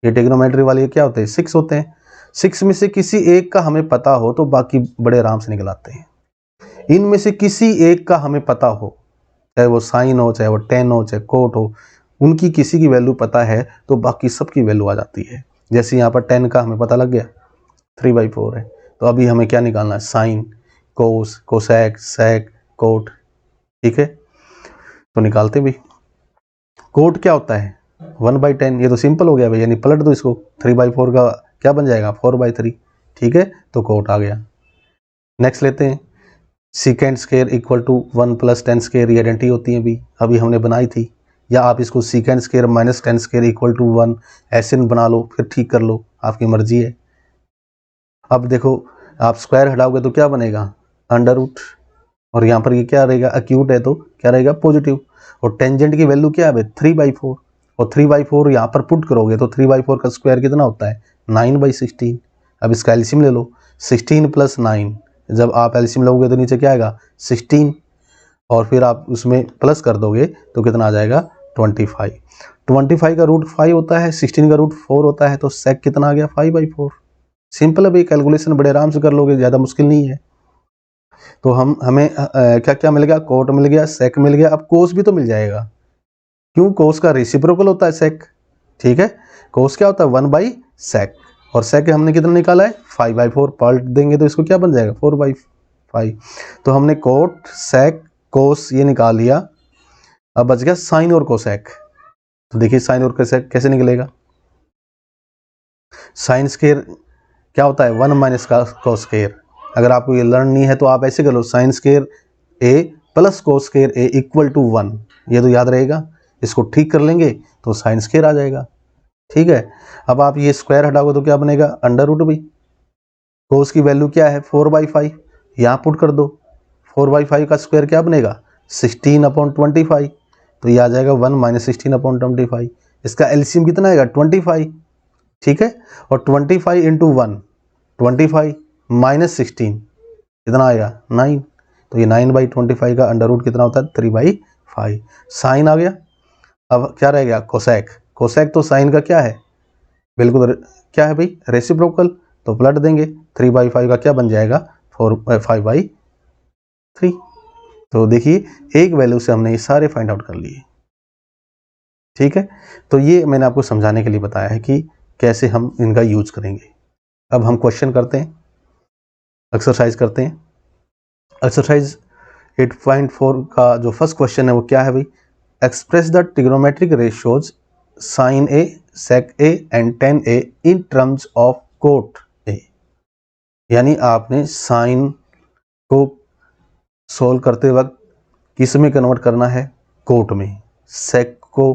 ये ट्रिग्नोमेट्री वाले क्या होते हैं, 6 होते हैं। 6 में से किसी एक का हमें पता हो तो बाकी बड़े आराम से निकल आते हैं। इनमें से किसी एक का हमें पता हो, चाहे वो साइन हो, चाहे वो टेन हो, चाहे कोट हो, उनकी किसी की वैल्यू पता है तो बाकी सबकी वैल्यू आ जाती है। जैसे यहाँ पर 10 का हमें पता लग गया, 3/4 है, तो अभी हमें क्या निकालना है, sine cos cosec sec cot, ठीक है। तो निकालते भी, कोट क्या होता है 1/10, ये तो सिंपल हो गया भाई, यानी पलट दो इसको, 3/4 का क्या बन जाएगा, 4/3, ठीक है, तो कोट आ गया। नेक्स्ट लेते हैं, secant square equal to 1 plus tan square, ये आइडेंटिटी होती है अभी हमने बनाई थी। या आप इसको secant square minus tan square equal to 1 ऐसे बना लो, फिर ठीक कर लो, आपकी मर्जी है। अब देखो आप स्क्वायर हटाओगे तो क्या बनेगा, अंडर रूट, और यहाँ पर ये क्या रहेगा, अक्यूट है तो क्या रहेगा, पॉजिटिव। और टेंजेंट की वैल्यू क्या है, 3/4, और 3/4 यहाँ पर पुट करोगे तो 3/4 का स्क्वायर कितना होता है, 9/16। अब इसका एलसीएम ले लो, 16 + 9, जब आप एलसीएम लोगे तो नीचे क्या आएगा, 16, और फिर आप उसमें प्लस कर दोगे तो कितना आ जाएगा, 25। 25 का रूट 5 होता है, 16 का रूट 4 होता है, तो सेक कितना आ गया, 5/4। सिंपल है भाई, कैलकुलेशन बड़े आराम से कर लोगे, ज़्यादा मुश्किल नहीं है। तो हमें क्या क्या मिल गया, कोट मिल गया, सेक मिल गया, अब कोस भी तो मिल जाएगा, क्यों, कोस का रेसिप्रोकल होता है सेक, ठीक है। कोस क्या होता है, 1/sec, और सेक हमने कितना निकाला है, 5/4, पलट देंगे तो इसको क्या बन जाएगा, 4/5। तो हमने कोट सेक कोस ये निकाल लिया। अब बच गया साइन और कोसेक। तो देखिए साइन और कोसेक कैसे निकलेगा, साइन स्क्वायर क्या होता है, 1 - कोस स्क्वायर। अगर आपको ये लर्न नहीं है तो आप ऐसे कर लो, sine square A plus cos square A equal to 1, ये तो याद रहेगा। इसको ठीक कर लेंगे तो साइन स्क्वायर आ जाएगा, ठीक है। अब आप ये स्क्वायर हटाओगे तो क्या बनेगा, अंडर रूट भी। कोस की वैल्यू क्या है, 4/5, यहाँ पुट कर दो, 4/5 का स्क्वायर क्या बनेगा, 16/25, तो ये आ जाएगा 1 - 16/25। इसका एलसीएम कितना आएगा, 25, ठीक है। और 25 × 1, 25 - 16 कितना आएगा, 9, तो ये 9/25 का अंडर रूट कितना होता है, 3/5। साइन आ गया। अब क्या रह गया, कोसेक। कोसेक तो साइन का क्या है, बिल्कुल क्या है भाई, रेसिप्रोकल, तो पलट देंगे, 3/5 का क्या बन जाएगा, 5/3। तो देखिए एक वैल्यू से हमने ये सारे फाइंड आउट कर लिए, ठीक है। तो ये मैंने आपको समझाने के लिए बताया है कि कैसे हम इनका यूज करेंगे। अब हम क्वेश्चन करते हैं, एक्सरसाइज करते हैं। एक्सरसाइज 8.4 का जो फर्स्ट क्वेश्चन है वो क्या है भाई, express the trigonometric ratios sin A, sec A and tan A in terms of cot A। यानी आपने साइन को सोल्व करते वक्त किस में कन्वर्ट करना है, कोट में, सेक को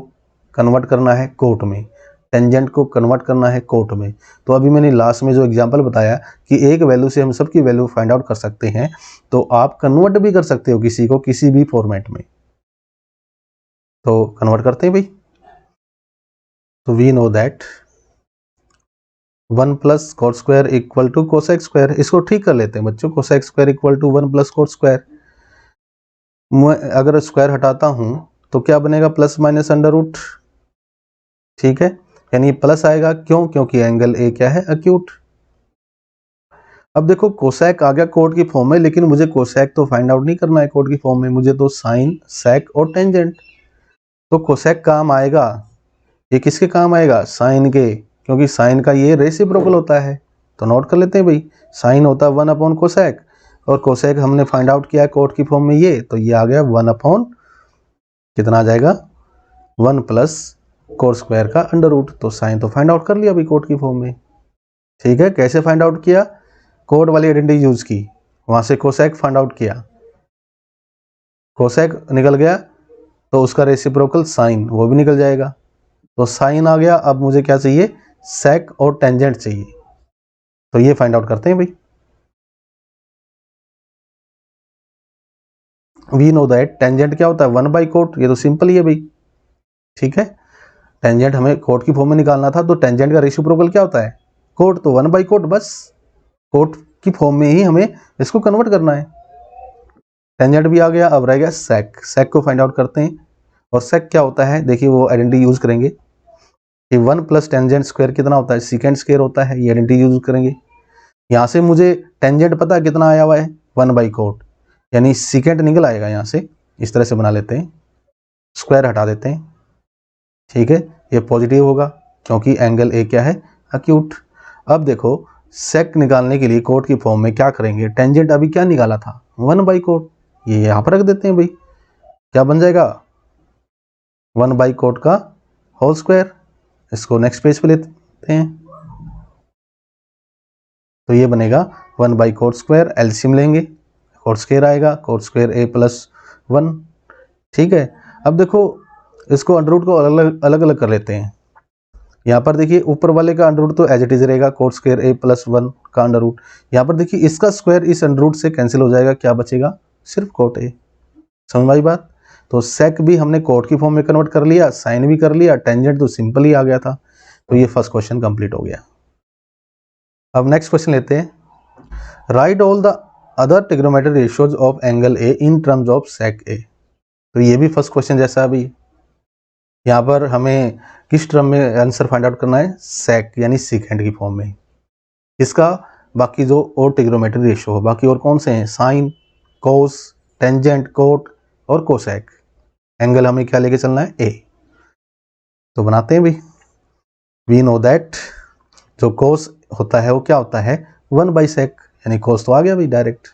कन्वर्ट करना है कोट में, टेंजेंट को कन्वर्ट करना है कोट में। तो अभी मैंने लास्ट में जो एग्जांपल बताया कि एक वैल्यू से हम सबकी वैल्यू फाइंड आउट कर सकते हैं, तो आप कन्वर्ट भी कर सकते हो किसी को किसी भी फॉर्मेट में। तो कन्वर्ट करते हैं भाई। तो we know that 1 + cot square equal to cosec square. इसको ठीक कर लेते हैं बच्चों, cosec square equal to 1 + cot square. मैं अगर स्क्वायर हटाता हूं तो क्या बनेगा, प्लस माइनस अंडर रूट, ठीक है। यानी प्लस आएगा, क्यों, क्योंकि एंगल ए क्या है, अक्यूट। अब देखो कोसेक आ गया कोट की फॉर्म में, लेकिन मुझे कोसेक तो फाइंड आउट नहीं करना है कोट की फॉर्म में, मुझे तो साइन, सेक और टेंजेंट। तो कोसेक काम आएगा, ये किसके काम आएगा, साइन के, क्योंकि साइन का ये रेसिप्रोकल होता है। तो नोट कर लेते हैं भाई, साइन होता है 1/कोसेक, और कोसेक हमने फाइंड आउट किया कोट की फॉर्म में ये, तो ये आ गया 1/ कितना आ जाएगा, 1 + कोट स्क्वायर का अंडर रूट। तो साइन तो फाइंड आउट कर लिया अभी कोट की फॉर्म में, ठीक है। कैसे फाइंड आउट किया, कोट वाली आइडेंटिटी यूज की, वहां से कोसेक फाइंड आउट किया, कोसेक निकल गया तो उसका रेसिप्रोकल साइन वो भी निकल जाएगा। तो साइन आ गया, अब मुझे क्या चाहिए, सेक और टेंजेंट चाहिए। तो ये फाइंड आउट करते हैं भाई। वी नो दैट टेंजेंट क्या होता है, 1/कोट, ये तो सिंपल ही है भाई, ठीक है। टेंजेंट हमें कोट की फॉर्म में निकालना था, तो टेंजेंट का रेसिप्रोकल क्या होता है, कोट, तो 1/कोट, बस कोट की फॉर्म में ही हमें इसको कन्वर्ट करना है। टेंजेंट भी आ गया, अब रह गया सेक। सेक को फाइंड आउट करते हैं, और सेक क्या होता है, देखिए वो आइडेंटिटी यूज करेंगे कि 1 + टेंजेंट स्क्वायर कितना होता है, सीकेंड स्क्वायर होता है, ये आइडेंटिटी यूज करेंगे। यहाँ से मुझे टेंजेंट पता है कितना आया हुआ है, 1/कोट, यानी सीकेंड निकल आएगा यहाँ से, इस तरह से बना लेते हैं, स्क्वायर हटा देते हैं, ठीक है। ये पॉजिटिव होगा क्योंकि एंगल ए क्या है, अक्यूट। अब देखो सेक निकालने के लिए कोट की फॉर्म में क्या करेंगे, टेंजेंट अभी क्या निकाला था, 1/कोट, ये यहाँ पर रख देते हैं भाई, क्या बन जाएगा, 1/कोट का होल स्क्वायर। इसको नेक्स्ट पेज पे लेते हैं, तो ये बनेगा 1/कोट स्क्वायर, एलसीएम लेंगे, कोट स्क्वायर आएगा, कोट स्क्वायर ए प्लस 1। ठीक है, अब देखो इसको अंडर रूट को अलग अलग कर लेते हैं। यहाँ पर देखिए ऊपर वाले का अंडर रूट तो एज इट इज रहेगा, कोट स्क्वायर ए प्लस 1 का अंडर रूट। यहाँ पर देखिए इसका स्क्वायर इस अंडर रूट से कैंसिल हो जाएगा, क्या बचेगा, सिर्फ कोट ए। समझ में आई बात? तो सेक भी हमने कोट की फॉर्म में कन्वर्ट कर लिया, साइन भी कर लिया, टेंजेंट तो सिंपल ही आ गया था। तो ये फर्स्ट क्वेश्चन कंप्लीट हो गया। अब नेक्स्ट क्वेश्चन लेते हैं, write all the other trigonometric ratios of angle A in terms of sec A. तो ये भी फर्स्ट क्वेश्चन जैसा अभी, यहाँ पर हमें किस टर्म में आंसर फाइंड आउट करना है, सेक यानी सीकेंड की फॉर्म में। इसका बाकी जो और ट्रिग्नोमेट्रिक रेशियो हो, बाकी और कौन से हैं, साइन, कोस, टेंजेंट, कोट और कोसेक। एंगल हमें क्या लेके चलना है, ए। तो बनाते हैं भाई। वी नो दैट जो कोस होता है वो क्या होता है, 1/sec, यानी कोस तो आ गया भाई डायरेक्ट।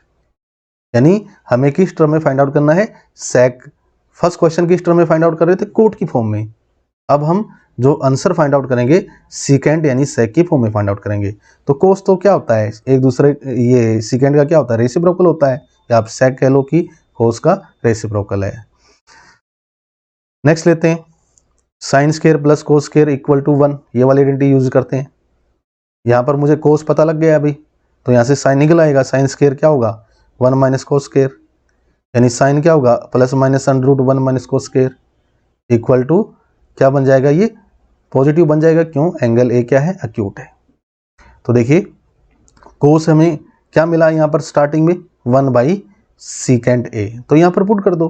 यानी हमें किस टर्म में फाइंड आउट करना है, सेक। फर्स्ट क्वेश्चन किस टर्म में फाइंड आउट कर रहे थे, कोट की फॉर्म में। अब हम जो आंसर फाइंड आउट करेंगे सीकेंड यानी सेक की फॉर्म में फाइंड आउट करेंगे। तो कोस तो क्या होता है, एक दूसरे, ये सीकेंड का क्या होता है, रेसिप्रोकल होता है, या आप सेक कह लो कि कोस का रेसिप्रोकल है। नेक्स्ट लेते हैं, sine square plus cos square equal to 1, ये वाली आइडेंटिटी यूज करते हैं। यहाँ पर मुझे कोस पता लग गया अभी, तो यहाँ से साइन निकल आएगा, साइन स्क्वायर क्या होगा, 1 माइनस कोस स्क्वायर, यानी साइन क्या होगा, plus minus under root 1 minus cos square equal to क्या बन जाएगा, ये पॉजिटिव बन जाएगा। क्यों, एंगल ए क्या है, एक्यूट है। तो देखिए कोस हमें क्या मिला यहाँ पर स्टार्टिंग में, 1/सीकेंड ए, तो यहाँ पर पुट कर दो।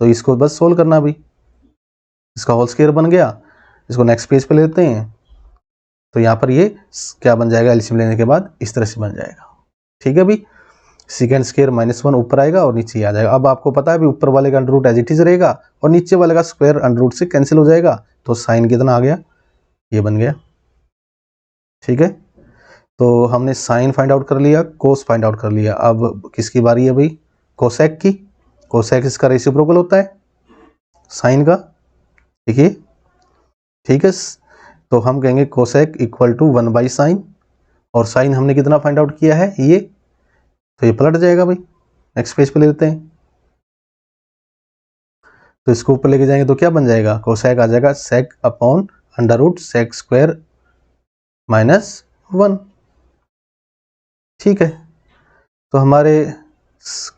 तो इसको बस सोल्व करना अभी, इसका होल स्क्वायर बन गया। इसको नेक्स्ट पेज पे लेते हैं, तो यहाँ पर ये क्या बन जाएगा, एलसीएम लेने के बाद इस तरह से बन जाएगा। ठीक है भाई, सीकेंड स्क्वायर -1 ऊपर आएगा और नीचे आ जाएगा। अब आपको पता है भी ऊपर वाले का under root as it is रहेगा और नीचे वाले का स्क्वायर अंडर रूट से कैंसिल हो जाएगा। तो साइन कितना आ गया, ये बन गया। ठीक है, तो हमने साइन फाइंड आउट कर लिया, कोस फाइंड आउट कर लिया। अब किसकी बारी है भाई, कोसेक की। कोसेक इसका रेसिप्रोकल होता है साइन का, देखिए। ठीक है, तो हम कहेंगे कोसेक इक्वल टू 1/साइन, और साइन हमने कितना फाइंड आउट किया है, ये, तो ये पलट जाएगा भाई। नेक्स्ट पेज पे ले लेते हैं, तो इसको ऊपर लेके जाएंगे तो क्या बन जाएगा, कोसेक आ जाएगा sec upon under root sec square -1। ठीक है, तो हमारे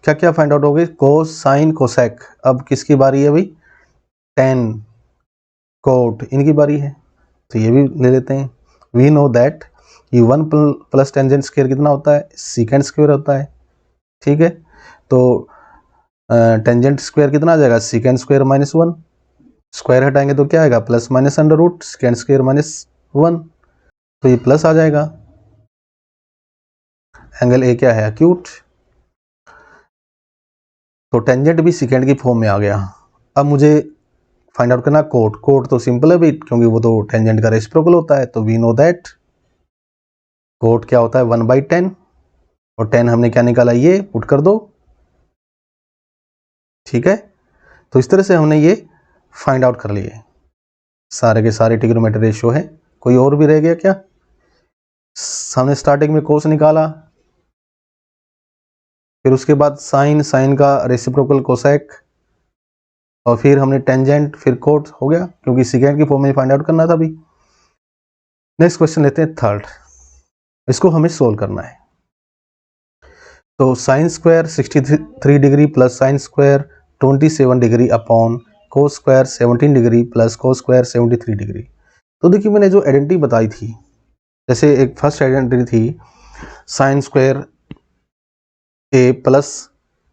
क्या क्या फाइंड आउट हो गए, कोस, साइन, कोसेक। अब किसकी बारी है भाई, टेन, कोट, इनकी बारी है, तो ये भी ले लेते हैं। वी नो दैट ये 1 प्लस टेंजेंट स्क्वायर कितना होता है, सीकेंड स्क्वायर होता है। ठीक है, तो टेंजेंट स्क्वायर कितना आ जाएगा, सीकेंड स्क्वायर -1, स्क्वायर हटाएंगे तो क्या आएगा, plus minus under root secant square -1, तो ये प्लस आ जाएगा। एंगल ए क्या है, एक्यूट। तो टेंजेंट भी सेकेंड की फॉर्म में आ गया। अब मुझे फाइंड आउट करना कोट। कोट तो सिंपल है भाई, क्योंकि वो तो टेंजेंट का रेसिप्रोकल होता है। तो वी नो दैट कोट क्या होता है, 1/10, और 10 हमने क्या निकाला, ये पुट कर दो। ठीक है, तो इस तरह से हमने ये फाइंड आउट कर लिए, सारे के सारे ट्रिग्नोमेट्रिक रेशियो है। कोई और भी रह गया क्या, हमने स्टार्टिंग में कोस निकाला, फिर उसके बाद साइन, साइन का रेसिप्रोकल कोसेक, और फिर हमने टेंजेंट, फिर कोट, हो गया, क्योंकि सेकेंड की फॉर्म में फाइंड आउट करना था अभी। नेक्स्ट क्वेश्चन लेते हैं थर्ड, इसको हमें सोल्व करना है। तो sine square 63 degree plus sine square 27 degree upon cos square 17 degree plus cos square 73 degree. तो देखिए मैंने जो आइडेंटिटी बताई थी, जैसे एक फर्स्ट आइडेंटिटी थी sine square A plus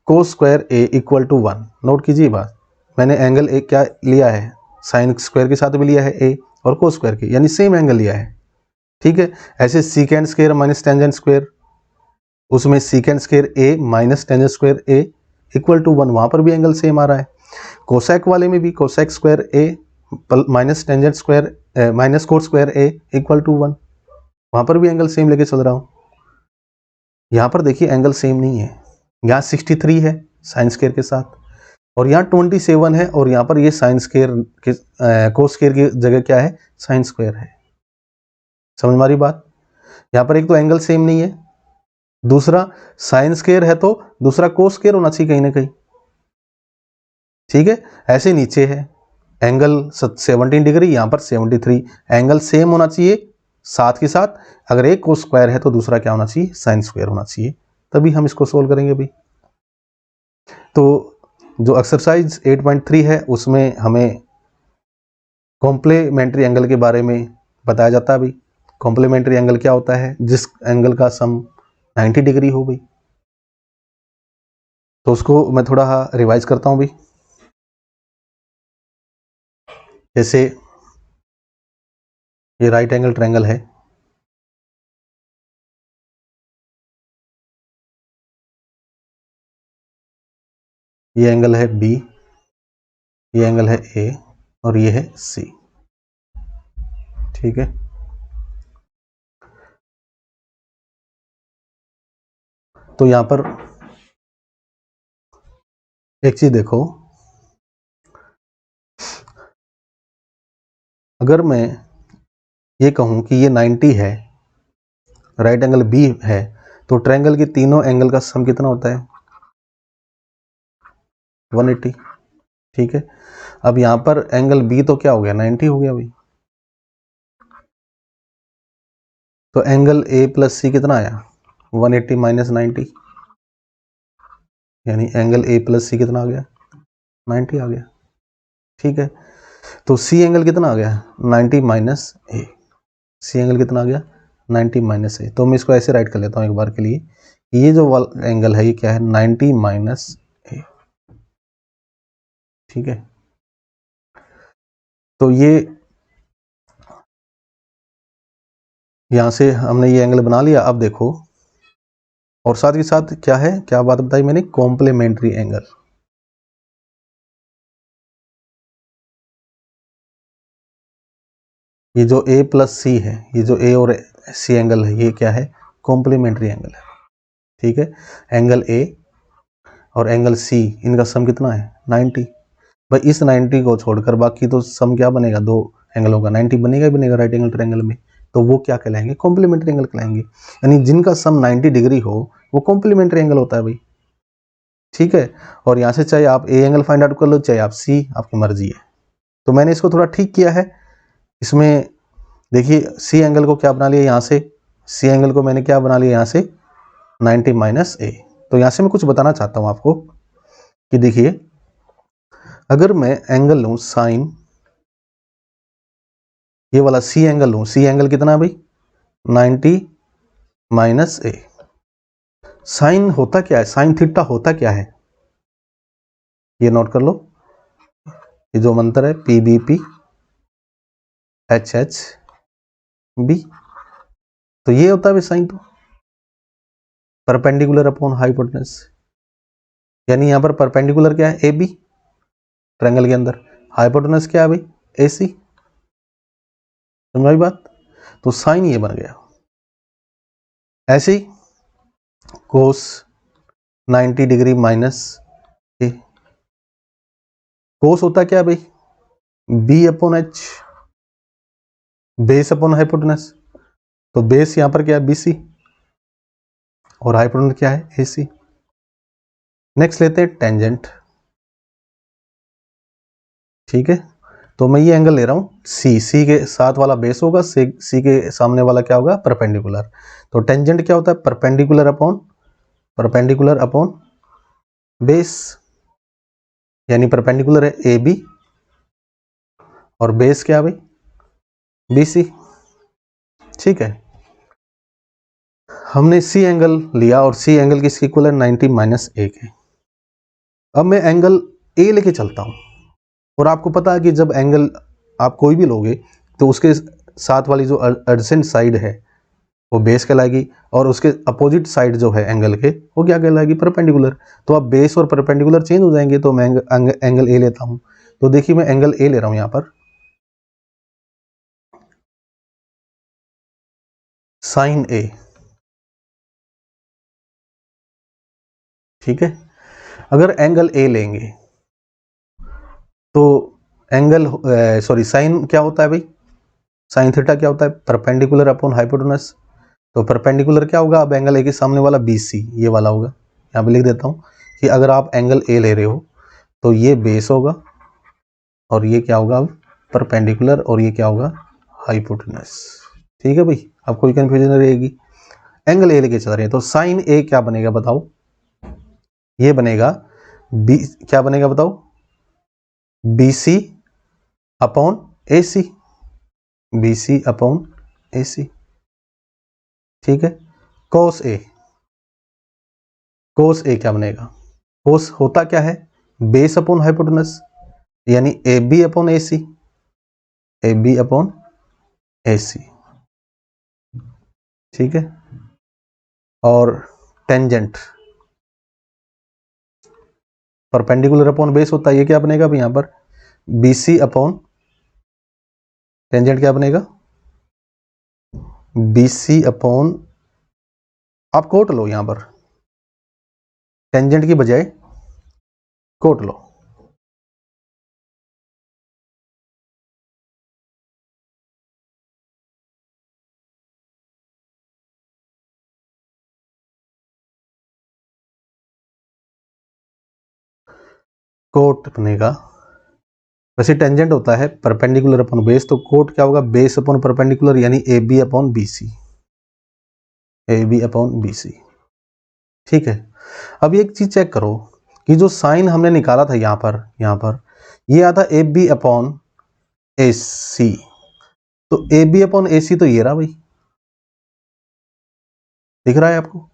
cos square A equal to 1। Note कीजिए बात, मैंने एंगल ए क्या लिया है, साइन स्क्वायर के साथ भी लिया है ए, और कोस स्क्वायर के, यानी सेम एंगल लिया है। ठीक है, ऐसे secant square minus tangent square, उसमें secant square A minus tangent square A equal to 1, वहाँ पर भी एंगल सेम आ रहा है। कोसेक वाले में भी cosec square A minus tangent square minus cot square A equal to 1, वहाँ पर भी एंगल सेम लेके चल रहा हूँ। यहाँ पर देखिए एंगल सेम नहीं है, यहाँ 63 है साइन स्क्वायर के साथ, और यहाँ 27 है, और यहाँ पर ये साइन स्क्वायर के कोस स्क्वायर की जगह क्या है, साइन स्क्वायर है। समझ मारी बात, यहाँ पर एक तो एंगल सेम नहीं है, दूसरा साइन स्क्वायर है तो दूसरा कोस स्क्वायर होना चाहिए कहीं ना कहीं, ठीक है। ऐसे नीचे है एंगल 17 डिग्री, यहाँ पर 73, एंगल सेम होना चाहिए साथ के साथ। अगर एक कोस स्क्वायर है तो दूसरा क्या होना चाहिए, साइन स्क्वायर होना चाहिए, तभी हम इसको सोल्व करेंगे भाई। तो जो एक्सरसाइज 8.3 है उसमें हमें कॉम्प्लीमेंट्री एंगल के बारे में बताया जाता है भाई। कॉम्प्लीमेंट्री एंगल क्या होता है, जिस एंगल का सम 90 डिग्री हो भाई। तो उसको मैं थोड़ा रिवाइज करता हूँ भाई। जैसे ये राइट एंगल ट्रायंगल है, ये एंगल है बी, ये एंगल है ए और ये है सी, ठीक है। तो यहां पर एक चीज देखो, अगर मैं ये कहूं कि ये 90 है, राइट एंगल बी है, तो ट्रायंगल के तीनों एंगल का सम कितना होता है, 180, ठीक है। अब यहां पर एंगल बी तो क्या हो गया, 90 हो गया भाई। तो एंगल ए प्लस सी कितना आया, 180 माइनस 90, यानी एंगल ए प्लस सी कितना आ गया, 90 आ गया, ठीक है। तो सी एंगल कितना आ गया, 90 माइनस ए, सी एंगल कितना आ गया, 90 माइनस ए। तो मैं इसको ऐसे राइट कर लेता हूँ एक बार के लिए, ये जो एंगल है ये क्या है, 90 माइनस ए, ठीक है। तो ये यहां से हमने ये एंगल बना लिया। अब देखो, और साथ ही साथ क्या है, क्या बात बताई मैंने, कॉम्प्लीमेंट्री एंगल। ये जो ए प्लस सी है, ये जो ए और सी एंगल है, ये क्या है, कॉम्प्लीमेंट्री एंगल है, ठीक है। एंगल ए और एंगल सी, इनका सम कितना है, 90। भाई इस 90 को छोड़कर बाकी तो सम क्या बनेगा, दो एंगलों का 90 बनेगा ही बनेगा राइट एंगल ट्रायंगल में। तो वो क्या कहलाएंगे, कॉम्प्लीमेंट्री एंगल कहलाएंगे। यानी जिनका सम 90 डिग्री हो वो कॉम्प्लीमेंट्री एंगल होता है भाई, ठीक है। और यहाँ से चाहे आप ए एंगल फाइंड आउट कर लो, चाहे आप सी, आपकी मर्जी है। तो मैंने इसको थोड़ा ठीक किया है। इसमें देखिए सी एंगल को क्या बना लिया यहाँ से, सी एंगल को मैंने क्या बना लिया यहाँ से, 90 माइनस ए। तो यहाँ से मैं कुछ बताना चाहता हूँ आपको कि देखिए, अगर मैं एंगल लूँ साइन, ये वाला सी एंगल लूँ, सी एंगल कितना है भाई, 90 माइनस ए। साइन होता क्या है, साइन थीटा होता क्या है, ये नोट कर लो। ये जो मंत्र है P B P H H B, तो ये होता है भाई साइन, तो परपेंडिकुलर अपॉन हाइपोटेनस। यानी यहाँ पर परपेंडिकुलर क्या है, ए बी ट्रायंगल के अंदर, हाइपोटेनस क्या है भाई, ए सी। समझ बात। तो साइन ये बन गया। ऐसे ही कोस 90 डिग्री माइनस ए, कोस होता क्या है भाई, B upon H, base upon hypotenuse. तो बेस यहां पर क्या है, बीसी, और हाइपोटेनस क्या है, एसी। नेक्स्ट लेते हैं टेंजेंट, ठीक है। तो मैं ये एंगल ले रहा हूं सी, सी के साथ वाला बेस होगा, सी के सामने वाला क्या होगा, परपेंडिकुलर। तो टेंजेंट क्या होता है, परपेंडिकुलर अपॉन बेस, यानी परपेंडिकुलर है ए बी और बेस क्या है भाई, बी सी, ठीक है। हमने सी एंगल लिया और सी एंगल किसके इक्वल है, 90 माइनस ए के। अब मैं एंगल ए लेके चलता हूं, और आपको पता है कि जब एंगल आप कोई भी लोगे तो उसके साथ वाली जो एडजेंट साइड है वो बेस कहलाएगी, और उसके अपोजिट साइड जो है एंगल के वो क्या कहलाएगी, परपेंडिकुलर। तो अब बेस और परपेंडिकुलर चेंज हो जाएंगे। तो मैं एंगल ए लेता हूं। तो देखिए मैं एंगल ए ले रहा हूं यहां पर, साइन ए, ठीक है। अगर एंगल ए लेंगे तो एंगल सॉरी साइन क्या होता है भाई, साइन थीटा क्या होता है, परपेंडिकुलर अपॉन हाइपोटेनस। तो परपेंडिकुलर क्या होगा, अब एंगल ए के सामने वाला BC ये वाला होगा। यहाँ पे लिख देता हूँ कि अगर आप एंगल ए ले रहे हो तो ये बेस होगा और ये क्या होगा अब परपेंडिकुलर, और ये क्या होगा हाइपोटेनस। ठीक है भाई, अब कोई कंफ्यूजन रहेगी। एंगल ए लेके चल रहे हैं तो साइन ए क्या बनेगा बताओ, ये बनेगा बी, क्या बनेगा बताओ, BC upon AC, BC upon AC। ठीक है, कोस ए क्या बनेगा, कोस होता क्या है, बेस अपॉन हाइपोटेनस, यानी AB upon AC, AB upon AC। ठीक है, और टेंजेंट परपेंडिकुलर अपॉन बेस होता है, ये क्या बनेगा अब यहाँ पर BC अपॉन टेंजेंट क्या बनेगा BC अपॉन, आप कोट लो यहां पर टेंजेंट की बजाय कोट लो, कोट बनेगा। वैसे टेंजेंट होता है परपेंडिकुलर अपॉन बेस, तो कोट क्या होगा बेस अपॉन परपेंडिकुलर, यानी AB upon BC, AB upon BC। ठीक है, अब एक चीज चेक करो कि जो साइन हमने निकाला था यहां पर ये आता AB अपॉन AC, तो AB अपॉन AC तो ये रहा भाई, दिख रहा है आपको,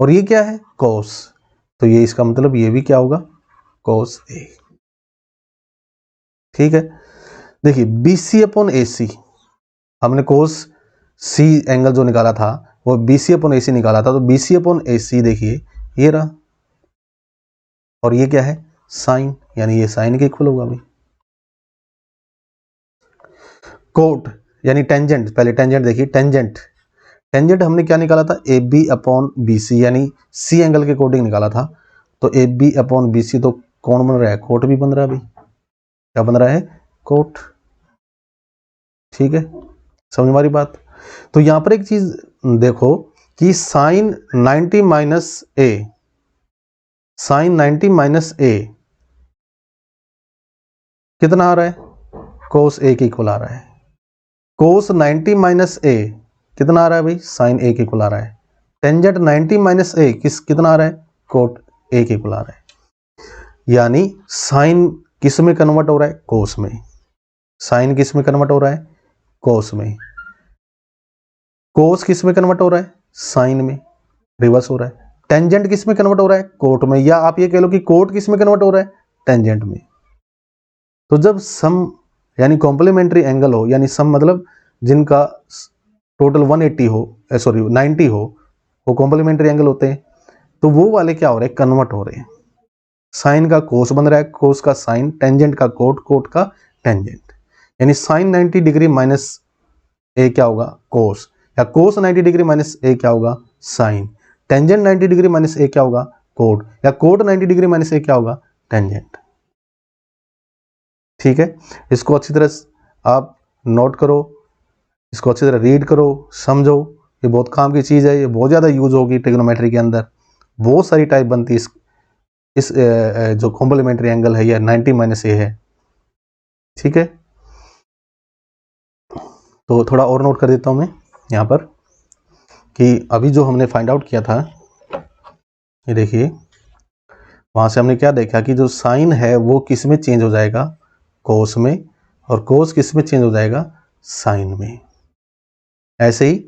और ये क्या है कोस, तो ये इसका मतलब ये भी क्या होगा कोस A। ठीक है, देखिए BC अपॉन AC, हमने कोस C एंगल जो निकाला था वो BC अपॉन AC निकाला था, तो BC अपॉन AC देखिए ये रहा, और ये क्या है साइन, यानी ये साइन के इक्वल होगा भाई। कोट यानी टेंजेंट, पहले टेंजेंट देखिए, टेंजेंट हमने क्या निकाला था AB अपॉन BC, यानी C एंगल के अकॉर्डिंग निकाला था, तो AB अपॉन BC तो कौन बन रहा है, कोट भी बन रहा है भाई, क्या बन रहा है कोट। ठीक है, समझ हमारी बात। तो यहां पर एक चीज देखो कि साइन 90 माइनस ए, साइन 90 माइनस ए कितना आ रहा है, कोस ए के इक्वल आ रहा है, कोस 90 माइनस ए कितना आ रहा है भाई साइन ए के इक्वल आ रहा है, टेंजेंट 90 माइनस ए कितना आ रहा है कोट ए के इक्वल आ रहा है, यानी साइन किस में कन्वर्ट हो रहा है कोस में, साइन किस में कन्वर्ट हो रहा है कोस में, कोस किस में कन्वर्ट हो रहा है साइन में, रिवर्स हो रहा है, टेंजेंट किस में कन्वर्ट हो रहा है कोट में, या आप ये कह लो कि कोट किस में कन्वर्ट हो रहा है टेंजेंट में। तो जब सम यानी कॉम्प्लीमेंट्री एंगल हो, यानी सम मतलब जिनका टोटल 180 हो, सॉरी 90 हो, वो कॉम्प्लीमेंट्री एंगल होते हैं, तो वो वाले क्या हो रहे हैं कन्वर्ट हो रहे हैं, साइन का कोस बन रहा है, कोस का साइन, टेंजेंट का कोट, कोट का टेंजेंट, यानी साइन 90 डिग्री माइनस ए क्या होगा कोस, या कोस 90 डिग्री माइनस ए क्या होगा साइन, टेंजेंट 90 डिग्री माइनस ए क्या होगा कोट, या कोट 90 डिग्री माइनस ए क्या होगा टेंजेंट। ठीक है, इसको अच्छी तरह आप नोट करो, इसको अच्छी तरह रीड करो, समझो, ये बहुत काम की चीज़ है, ये बहुत ज़्यादा यूज होगी ट्रिग्नोमेट्री के अंदर, बहुत सारी टाइप बनती है इस जो कॉम्प्लीमेंट्री एंगल है ये 90 माइनस ए है। ठीक है, तो थोड़ा और नोट कर देता हूँ मैं यहाँ पर कि अभी जो हमने फाइंड आउट किया था, ये देखिए वहाँ से हमने क्या देखा कि जो साइन है वो किस में चेंज हो जाएगा कोस में, और कोस किस में चेंज हो जाएगा साइन में, ऐसे ही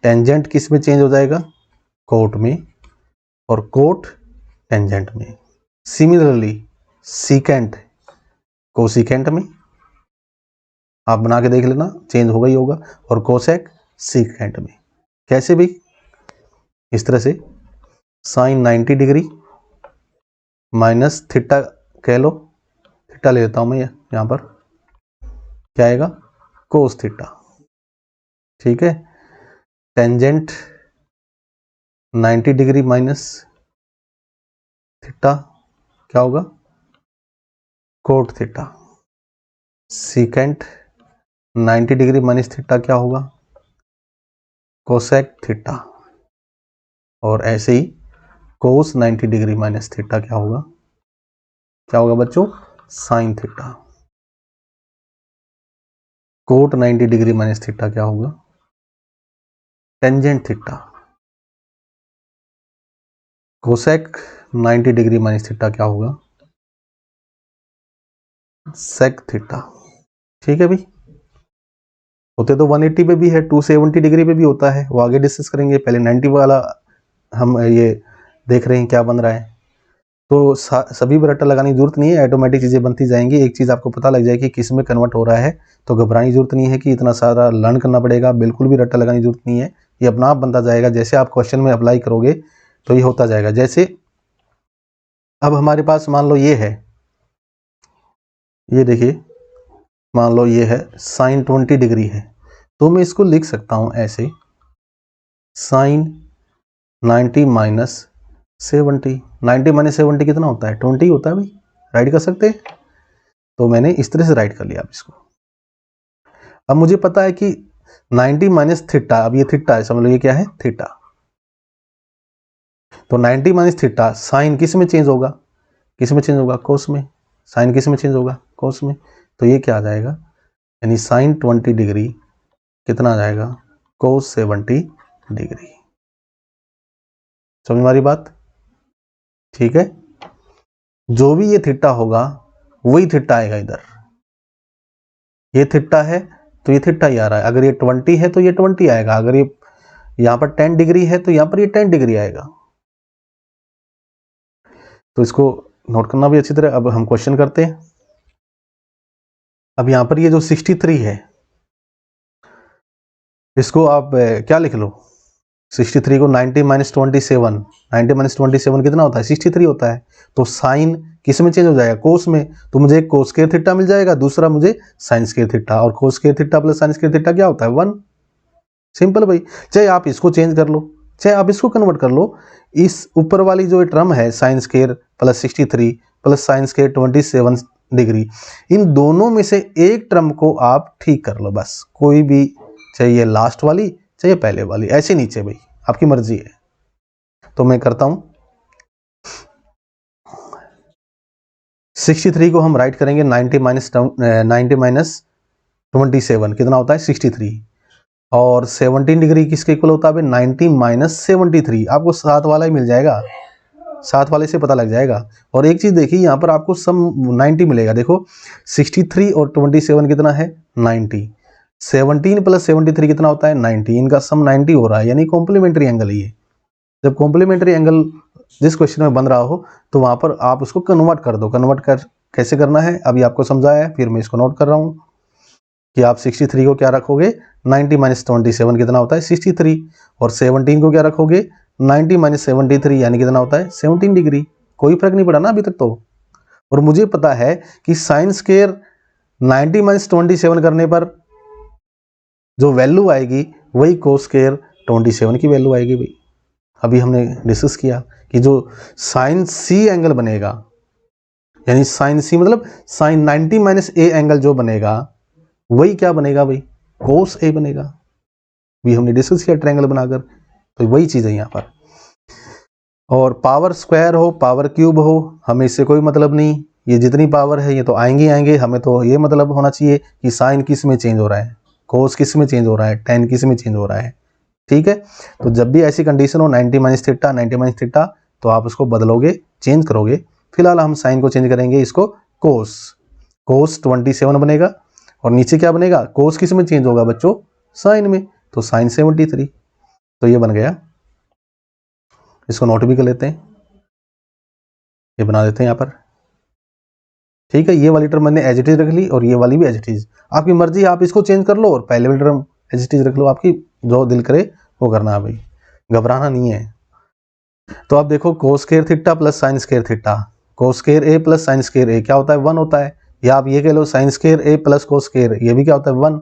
टेंजेंट किस में चेंज हो जाएगा कोट में, और कोट टेंजेंट में। सिमिलरली सीकेंट कोसिकेंट में, आप बना के देख लेना चेंज होगा ही होगा, और कोसेक सीकेंट में। कैसे भी, इस तरह से साइन 90 डिग्री माइनस थीटा कह लो, थीटा ले लेता हूं मैं यहाँ पर, क्या आएगा कोस थीटा। ठीक है, टेंजेंट 90 डिग्री माइनस थीटा क्या होगा cot theta, secant 90 degree minus theta क्या होगा कोसेक थीटा, और ऐसे ही कोस 90 डिग्री माइनस थीटा क्या होगा, क्या होगा बच्चों, sine theta. Cot 90 degree minus theta क्या होगा, tangent theta. Cosec 90 degree minus theta क्या होगा, सेक थीटा। ठीक है भाई, होते तो 180 पे भी है, 270 डिग्री पे भी होता है, वो आगे डिस्कस करेंगे। पहले 90 वाला हम ये देख रहे हैं क्या बन रहा है। तो सभी पर रट्टा लगाने की जरूरत नहीं है, ऑटोमेटिक चीज़ें बनती जाएंगी। एक चीज़ आपको पता लग जाएगी किस में कन्वर्ट हो रहा है, तो घबराने की जरूरत नहीं है कि इतना सारा लर्न करना पड़ेगा, बिल्कुल भी रट्टा लगाने की जरूरत नहीं है, ये अपना आप बनता जाएगा। जैसे आप क्वेश्चन में अप्लाई करोगे तो ये होता जाएगा। जैसे अब हमारे पास मान लो ये है, ये देखिए, मान लो ये है साइन 20 डिग्री है, तो मैं इसको लिख सकता हूं ऐसे, साइन 90 माइनस 70। 90 माइनस 70 कितना होता है, 20 होता है भाई, राइट कर सकते हैं। तो मैंने इस तरह से राइट कर लिया। अब इसको, अब मुझे पता है कि 90 माइनस थीटा, अब ये थीटा है, समझ लो ये क्या है, थीटा। तो 90 माइनस थीटा साइन किस में चेंज होगा, किस में चेंज होगा, कोस में। साइन किस में चेंज होगा, कोस में। तो ये क्या आ जाएगा, यानी साइन 20 डिग्री कितना आ जाएगा, कोस 70 डिग्री। समझ हमारी बात, ठीक है। जो भी ये थीटा होगा वही थीटा आएगा इधर, ये थीटा है तो ये थीटा ही आ रहा है। अगर ये 20 है तो ये 20 आएगा, अगर ये यहाँ पर 10 डिग्री है तो यहाँ पर ये 10 डिग्री आएगा। तो इसको नोट करना भी अच्छी तरह। अब हम क्वेश्चन करते हैं। अब यहाँ पर ये जो 63 है, इसको आप क्या लिख लो, 63 को 90 माइनस 27, 90 माइनस 27 कितना होता है, 63 होता है। तो साइन किस में चेंज हो जाएगा, कोस में। तो मुझे एक कोस स्क्वायर थीटा मिल जाएगा, दूसरा मुझे साइन स्क्वायर थीटा, और कोस square theta plus sine square theta क्या होता है, 1। सिंपल भाई। चाहे आप इसको चेंज कर लो, चाहे आप इसको कन्वर्ट कर लो। इस ऊपर वाली जो टर्म है sine square plus 63 plus sine square 27 degree, इन दोनों में से एक टर्म को आप ठीक कर लो बस, कोई भी, चाहे ये लास्ट वाली चाहे पहले वाली, ऐसे नीचे भाई आपकी मर्जी है। तो मैं करता हूं, 63 को हम राइट करेंगे 90 माइनस 27 कितना होता है 63, और 17 डिग्री किसके इक्वल होता है 90 माइनस 73। आपको साथ वाला ही मिल जाएगा, साथ वाले से पता लग जाएगा। और एक चीज देखिए, यहाँ पर आपको सम 90 मिलेगा। देखो 63 और 27 कितना है 90, 17 प्लस 73 कितना होता है 90, इनका सम 90 हो रहा है, यानी कॉम्प्लीमेंट्री एंगल है ये। जब कॉम्प्लीमेंट्री एंगल जिस क्वेश्चन में बन रहा हो तो वहां पर आप उसको कन्वर्ट कर दो। कन्वर्ट कर कैसे करना है अभी आपको समझाया है, फिर मैं इसको नोट कर रहा हूँ कि आप 63 को क्या रखोगे, 90 माइनस 27 कितना होता है 63, और 17 को क्या रखोगे 90 माइनस 73 यानी कितना होता है 17 डिग्री। कोई फर्क नहीं पड़ा ना अभी तक तो। और मुझे पता है कि साइन स्क्वायर 90 माइनस 27 करने पर जो वैल्यू आएगी वही कोस स्क्वायर 27 की वैल्यू आएगी भाई। अभी हमने डिस्कस किया कि जो साइन सी एंगल बनेगा, यानी साइन सी मतलब साइन 90 माइनस ए एंगल जो बनेगा वही क्या बनेगा भाई, कोस ए बनेगा। भी हमने डिस्कस किया ट्रायंगल बनाकर, तो वही चीज है यहाँ पर। और पावर स्क्वायर हो पावर क्यूब हो हमें इससे कोई मतलब नहीं, ये जितनी पावर है ये तो आएंगे आएंगे, हमें तो ये मतलब होना चाहिए कि साइन किस में चेंज हो रहा है, कोस किस में चेंज हो रहा है, टेन किस में चेंज हो रहा है। ठीक है, तो जब भी ऐसी कंडीशन हो 90 माइनस थीटा 90 माइनस थीटा, तो आप उसको बदलोगे, चेंज करोगे। फिलहाल हम साइन को चेंज करेंगे, इसको कोस, कोस 27 बनेगा, और नीचे क्या बनेगा, कोस किस में चेंज होगा बच्चों, साइन में, तो साइन 73। तो ये बन गया, इसको नोट भी कर लेते हैं, ये बना देते हैं यहाँ पर। ठीक है, ये वाली टर्म मैंने एज इट इज रख ली और ये वाली भी एज इट इज, आपकी मर्जी, आप इसको चेंज कर लो और पहले वाली टर्म एज इट इज रख लो, आपकी जो दिल करे वो करना है भाई, घबराना नहीं है। तो आप देखो cos square theta plus sine square theta, cos square A plus sine square A क्या होता है 1 होता है, या आप ये कह लो sine square A plus cos square ये भी क्या होता है 1।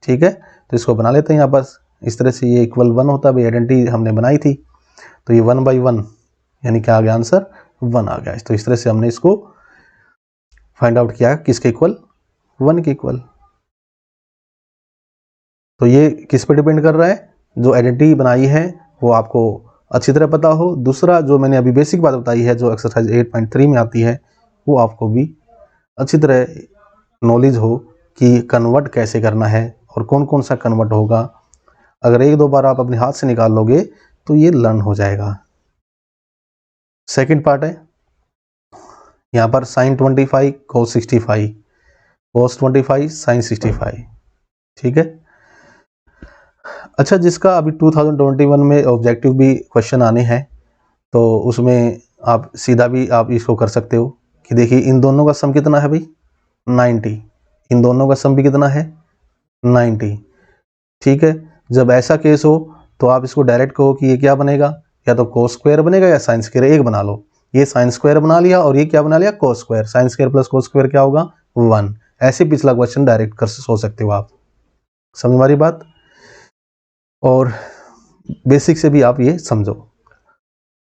ठीक है, तो इसको बना लेते हैं यहाँ पर इस तरह से, ये इक्वल 1 होता है भाई, आइडेंटिटी हमने बनाई थी, तो ये 1/1 यानी क्या आ गया आंसर 1 आ गया। तो इस तरह से हमने इसको फाइंड आउट किया किसके इक्वल, 1 के इक्वल। तो ये किस पे डिपेंड कर रहा है, जो आइडेंटिटी बनाई है वो आपको अच्छी तरह पता हो, दूसरा जो मैंने अभी बेसिक बात बताई है जो एक्सरसाइज 8.3 में आती है वो आपको भी अच्छी तरह नॉलेज हो कि कन्वर्ट कैसे करना है और कौन कौन सा कन्वर्ट होगा। अगर एक दो बार आप अपने हाथ से निकाल लोगे तो ये लर्न हो जाएगा। सेकंड पार्ट है यहाँ पर sin 25 cos 65, cos 25 sin 65, ठीक है। अच्छा, जिसका अभी 2021 में ऑब्जेक्टिव भी क्वेश्चन आने हैं तो उसमें आप सीधा भी आप इसको कर सकते हो कि देखिए इन दोनों का सम कितना है भाई 90, इन दोनों का सम भी कितना है 90, ठीक है। जब ऐसा केस हो तो आप इसको डायरेक्ट कहो कि ये क्या बनेगा, या तो कोस स्क्वायर बनेगा या साइन स्क्वायर, एक बना लो। ये साइन स्क्वायर बना लिया और ये क्या बना लिया cos square, sign square plus cos square क्या होगा 1। ऐसे पिछला क्वेश्चन डायरेक्ट कर सोच सकते हो आप, समझ हमारी बात। और बेसिक से भी आप ये समझो,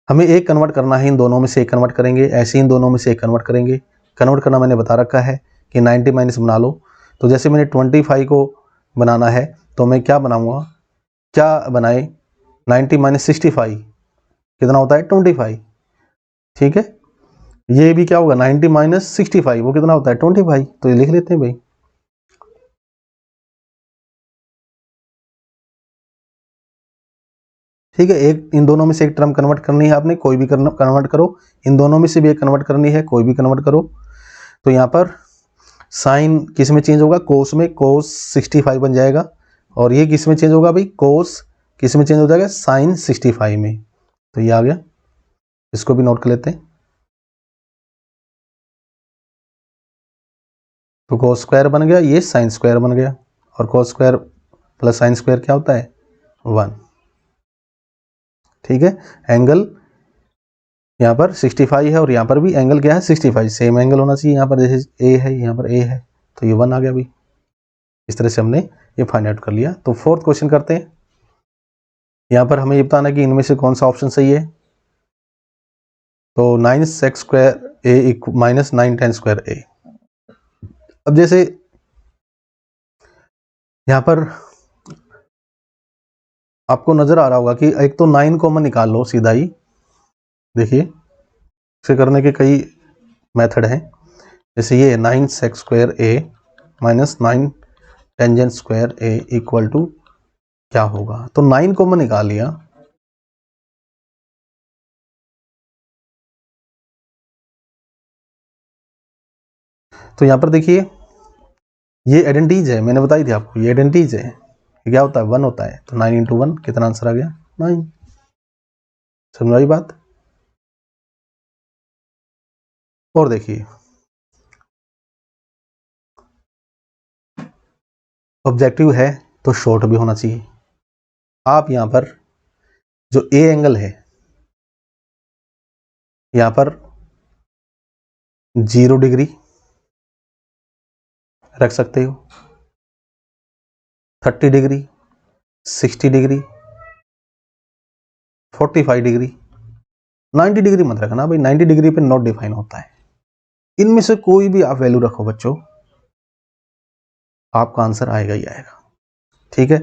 हमें एक कन्वर्ट करना है, इन दोनों में से एक कन्वर्ट करेंगे, ऐसे इन दोनों में से एक कन्वर्ट करेंगे। कन्वर्ट करना मैंने बता रखा है कि 90 माइनस बना लो। तो जैसे मैंने 25 को बनाना है तो मैं क्या बनाऊंगा, क्या बनाए 90 माइनस 65 कितना होता है 25, ठीक है। ये भी क्या होगा 90 माइनस 65 वो कितना होता है 25, तो ये लिख लेते हैं भाई। ठीक है, एक इन दोनों में से एक टर्म कन्वर्ट करनी है आपने, कोई भी कन्वर्ट करो, इन दोनों में से भी एक कन्वर्ट करनी है, कोई भी कन्वर्ट करो। तो यहाँ पर साइन किस में चेंज होगा, कोस में, कोस 65 बन जाएगा। और ये किस में चेंज होगा भाई, कोस किस में चेंज हो जाएगा, साइन 65 में। तो ये आ गया, इसको भी नोट कर लेते हैं। तो कोस स्क्वायर बन गया, ये साइन स्क्वायर बन गया, और कोस स्क्वायर प्लस साइन स्क्वायर क्या होता है 1, ठीक है। एंगल यहाँ पर 65 है और यहाँ पर भी एंगल क्या है 65, सेम एंगल होना चाहिए। यहाँ पर जैसे ए है, यहाँ पर ए है, तो ये 1 आ गया भाई। इस तरह से हमने ये फाइंड आउट कर लिया। तो फोर्थ क्वेश्चन करते हैं। यहाँ पर हमें ये बताना कि इनमें से कौन सा ऑप्शन सही है। तो 9 sec square A minus 9 ten square ए। अब जैसे यहाँ पर आपको नजर आ रहा होगा कि एक तो 9 कॉमन निकाल लो सीधा ही, देखिए इसे करने के कई मेथड हैं। जैसे ये 9 sec square A minus 9 tangent square A equal to क्या होगा, तो 9 कॉमन निकाल लिया। तो यहाँ पर देखिए ये आइडेंटिटीज है, मैंने बताई थी आपको ये आइडेंटिटीज है, ये क्या होता है 1 होता है। तो 9 इंटू 1 कितना आंसर आ गया 9, समझ आई बात। और देखिए ऑब्जेक्टिव है तो शॉर्ट भी होना चाहिए। आप यहाँ पर जो ए एंगल है यहाँ पर 0 डिग्री रख सकते हो, 30 डिग्री, 60 डिग्री, 45 डिग्री, 90 डिग्री मत रखना भाई, 90 डिग्री पे नॉट डिफाइन होता है। इनमें से कोई भी आप वैल्यू रखो बच्चों, आपका आंसर आएगा ही आएगा, ठीक है।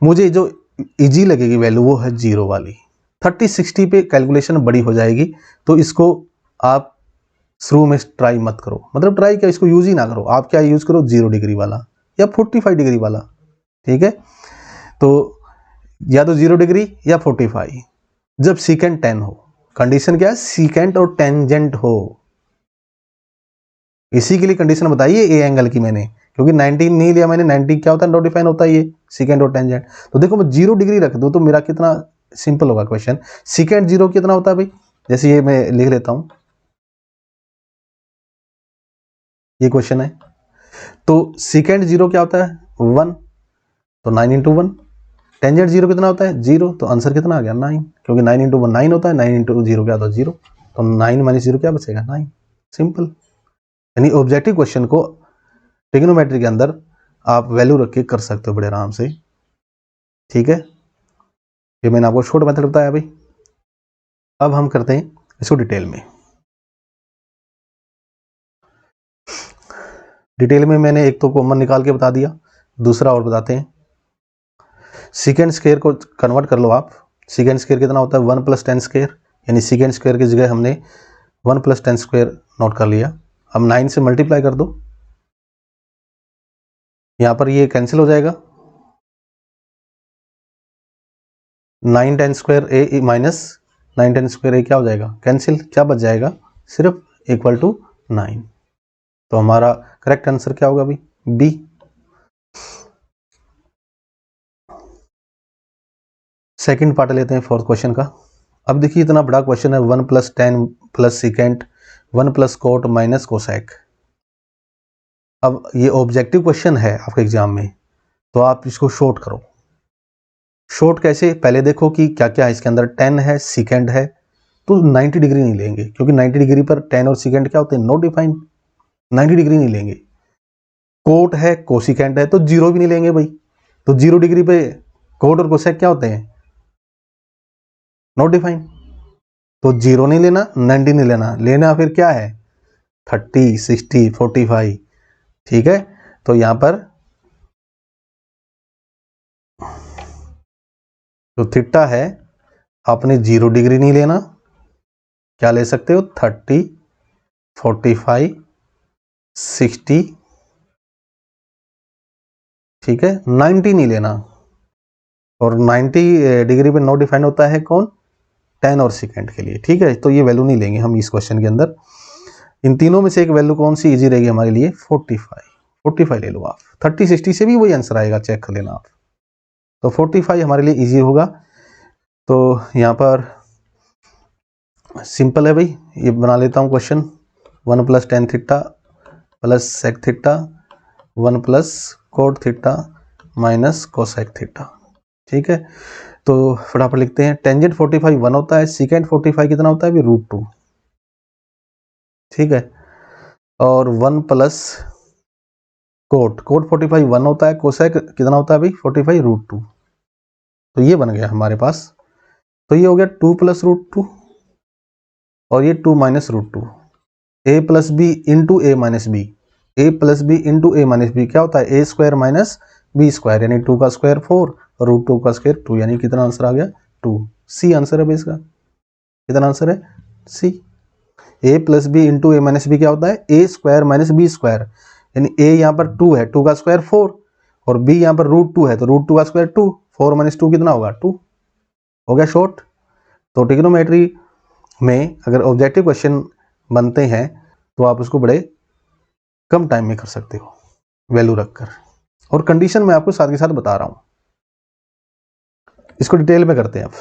मुझे जो इजी लगेगी वैल्यू वो है 0 वाली। 30-60 पे कैलकुलेशन बड़ी हो जाएगी, तो इसको आप शुरू में ट्राई मत करो, मतलब ट्राई क्या, इसको यूज ही ना करो। आप क्या यूज करो 0 डिग्री वाला या 45 डिग्री वाला, ठीक है। तो या तो 0 डिग्री या 45, जब सीकेंट 10 हो। कंडीशन क्या है, सीकेंट और टेंजेंट हो, इसी के लिए कंडीशन बताई है ए एंगल की मैंने, क्योंकि 90 नहीं लिया मैंने, 90 क्या होता है नॉट डिफाइन होता है ये सीकेंट और टेंजेंट। तो देखो मैं 0 डिग्री रख दूं तो मेरा कितना सिंपल होगा क्वेश्चन। सीकेंट 0 कितना होता है भाई, जैसे ये मैं लिख लेता हूं, ये क्वेश्चन है। तो सीकेंट 0 क्या होता है 1, तो 9 इंटू 1। टेंजेंट 0 कितना होता है 0, तो आंसर कितना आ गया 9, क्योंकि 9 इंटू 1 9 होता है, 9 इंटू 0 क्या होता है 0, तो 9 माइनस 0 क्या बचेगा 9, सिंपल। यानी ऑब्जेक्टिव क्वेश्चन को ट्रिग्नोमेट्री के अंदर आप वैल्यू रख के कर सकते हो बड़े आराम से, ठीक है। ये मैंने आपको शॉर्ट मेथड बताया भाई। अब हम करते हैं इसको डिटेल में। डिटेल में मैंने एक तो कॉमन निकाल के बता दिया, दूसरा और बताते हैं। सीकेंड स्क्वायर को कन्वर्ट कर लो आप। सीकेंड स्क्वायर कितना होता है 1 + 10 स्क्वायर, यानी सीकेंड स्क्वायर की जगह हमने 1 + 10 स्क्वायर नोट कर लिया। अब 9 से मल्टीप्लाई कर दो, यहाँ पर ये कैंसिल हो जाएगा। 9 10 square A minus 9 10 square A क्या हो जाएगा, कैंसिल। क्या बच जाएगा, सिर्फ = 9। तो हमारा करेक्ट आंसर क्या होगा भाई, बी। सेकंड पार्ट लेते हैं फोर्थ क्वेश्चन का। अब देखिए इतना बड़ा क्वेश्चन है, 1 + 10 + सेकेंड 1 + कोट माइनस कोसेक। अब ये ऑब्जेक्टिव क्वेश्चन है आपके एग्जाम में, तो आप इसको शॉर्ट करो। शॉर्ट कैसे, पहले देखो कि क्या क्या है इसके अंदर। 10 है, सेकेंड है, तो 90 डिग्री नहीं लेंगे, क्योंकि 90 डिग्री पर 10 और सेकेंड क्या होते हैं, नॉट डिफाइंड। 90 डिग्री नहीं लेंगे। कोट है, कोसिकेंड है, तो 0 भी नहीं लेंगे भाई। तो 0 डिग्री पे कोट और कोसेक क्या होते हैं, नॉट डिफाइंड। तो 0 नहीं लेना, 90 नहीं लेना, लेना फिर क्या है 30 60 45। ठीक है, तो यहां पर जो थीटा है आपने 0 डिग्री नहीं लेना, क्या ले सकते हो 30 45 60, ठीक है, 90 नहीं लेना। और 90 डिग्री पे नॉट डिफाइंड होता है कौन, 10 और सेकेंड के लिए। ठीक है, तो ये वैल्यू नहीं लेंगे हम इस क्वेश्चन के अंदर। इन तीनों में से एक वैल्यू कौन सी इजी रहेगी हमारे लिए, 45 ले लो आप। 30 60 से भी वही आंसर आएगा, चेक कर लेना आप। तो 45 हमारे लिए इजी होगा। तो यहाँ पर सिंपल है भाई, ये बना लेता हूँ question. 1 + 10 theta plus sec theta 1 + cot theta minus cosec theta. ठीक है, तो फटाफट लिखते हैं। टेंजेंट 45 1 होता है, सेकेंड 45 कितना होता है, √2। ठीक है, और 1 + कोट 45 1 होता है, कोसेक कितना होता है भाई 45 √2। तो ये बन गया हमारे पास। तो ये हो गया 2 + √2 और ये 2 - √2। a + b × a - b, a + b × a - b क्या होता है, a² - b², यानी 2 का स्क्वायर 4 और √2 का स्क्वायर 2, यानी कितना आंसर आ गया 2। सी आंसर है इसका। कितना आंसर है, सी। a + b × a - b क्या होता है, a² - b², यानी a यहाँ पर 2 है, 2 का स्क्वायर 4 और b यहाँ पर √2 है, तो √2 का स्क्वायर 2, 4 - 2 कितना होगा 2। हो गया शॉर्ट। तो ट्रिग्नोमेट्री में अगर ऑब्जेक्टिव क्वेश्चन बनते हैं तो आप उसको बड़े कम टाइम में कर सकते हो, वैल्यू रखकर। और कंडीशन मैं आपको साथ के साथ बता रहा हूं, इसको डिटेल में करते हैं। अब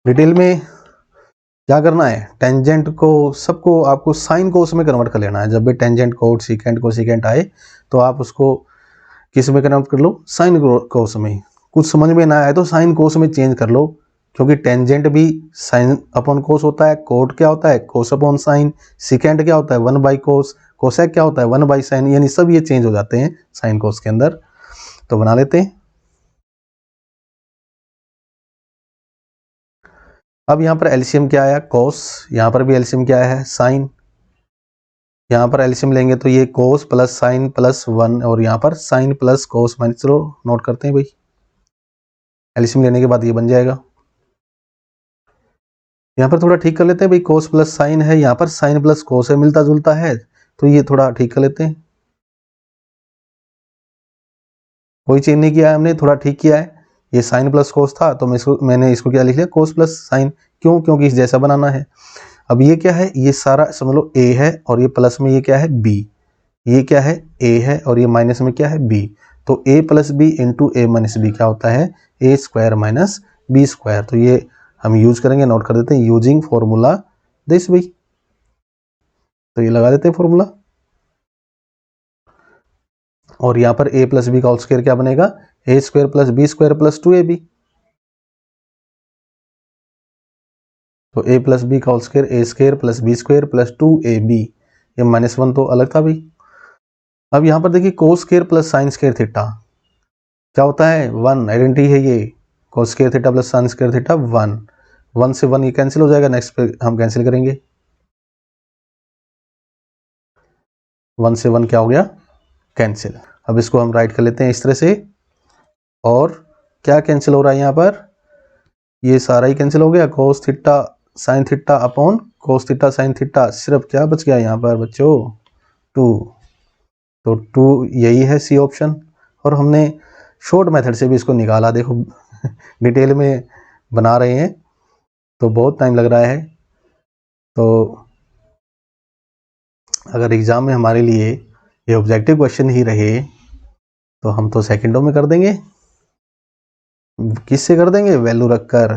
डिटेल में क्या करना है, टेंजेंट को सबको आपको साइन कोस में कन्वर्ट कर लेना है। जब भी टेंजेंट कोट सीकेंट को सीकेंट आए तो आप उसको किस में कन्वर्ट कर लो, साइन कोस में। कुछ समझ में ना आए तो साइन कोस में चेंज कर लो, क्योंकि टेंजेंट भी साइन अपॉन कोस होता है, कोट क्या होता है कोस अपॉन साइन, सीकेंट क्या होता है 1/कोस, कोसेक क्या होता है 1/साइन, यानी सब ये चेंज हो जाते हैं साइन कोस के अंदर। तो बना लेते हैं। अब यहाँ पर एलसीएम क्या आया, कोस, यहाँ पर भी एलसीएम क्या है, साइन। यहाँ पर एलसीएम लेंगे तो ये कोस प्लस साइन प्लस 1 और यहाँ पर साइन प्लस कोस माइनस, चलो नोट करते हैं भाई। एलसीएम लेने के बाद ये बन जाएगा। यहाँ पर थोड़ा ठीक कर लेते हैं भाई, कोस प्लस साइन है, यहाँ पर साइन प्लस कोस है, मिलता जुलता है, तो ये थोड़ा ठीक कर लेते हैं। कोई चेंज नहीं किया है हमने, थोड़ा ठीक किया है। ये साइन प्लस कोस था तो मैंने इसको क्या लिख लिया, कोस प्लस साइन। क्यों, क्योंकि इस जैसा बनाना है। अब ये क्या है, ये सारा समझ लो ए है और ये प्लस में ये क्या है बी, ये क्या है ए है और ये माइनस में क्या है बी। तो a + b × a - b क्या होता है, a² - b²। तो ये हम यूज करेंगे, नोट कर देते हैं, यूजिंग फॉर्मूला दिस भाई। तो ये लगा देते हैं फॉर्मूला। और यहाँ पर a + b का होल स्क्वायर क्या बनेगा, a² + b² + 2ab। तो a + b का whole square a² + b² + 2ab। ये -1 तो अलग था भाई। अब यहाँ पर देखिए cos square plus sine square theta क्या होता है 1, आइडेंटिटी है ये। कोस square theta plus sine square theta 1, 1 से 1 ये कैंसिल हो जाएगा, नेक्स्ट पे हम कैंसिल करेंगे। 1 से 1 क्या हो गया, कैंसिल। अब इसको हम राइट कर लेते हैं इस तरह से, और क्या कैंसिल हो रहा है यहाँ पर, ये सारा ही कैंसिल हो गया, cos theta sine theta upon cos theta sine theta, सिर्फ क्या बच गया यहाँ पर बच्चों 2। तो 2 यही है सी ऑप्शन। और हमने शॉर्ट मेथड से भी इसको निकाला, देखो डिटेल में बना रहे हैं तो बहुत टाइम लग रहा है। तो अगर एग्जाम में हमारे लिए ये ऑब्जेक्टिव क्वेश्चन ही रहे तो हम तो सेकंडों में कर देंगे। किससे कर देंगे, वैल्यू रखकर।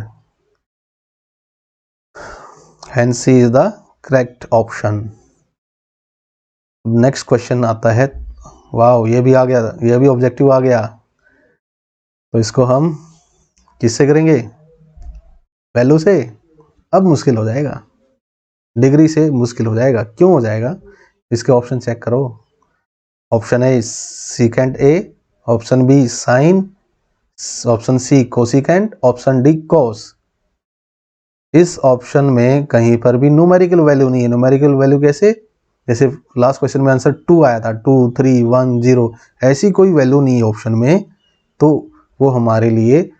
Hence C is the correct option. Next question आता है, वाह ये भी आ गया, ये भी ऑब्जेक्टिव आ गया। तो इसको हम किससे करेंगे, वैल्यू से। अब मुश्किल हो जाएगा, डिग्री से मुश्किल हो जाएगा। क्यों हो जाएगा, इसके ऑप्शन चेक करो। Option A secant A, option B sine, option C cosecant, option D cos. इस ऑप्शन में कहीं पर भी न्यूमेरिकल वैल्यू नहीं है। न्यूमेरिकल वैल्यू कैसे, जैसे लास्ट क्वेश्चन में आंसर 2 आया था, 2 3 1 0, ऐसी कोई वैल्यू नहीं है ऑप्शन में। तो वो हमारे लिए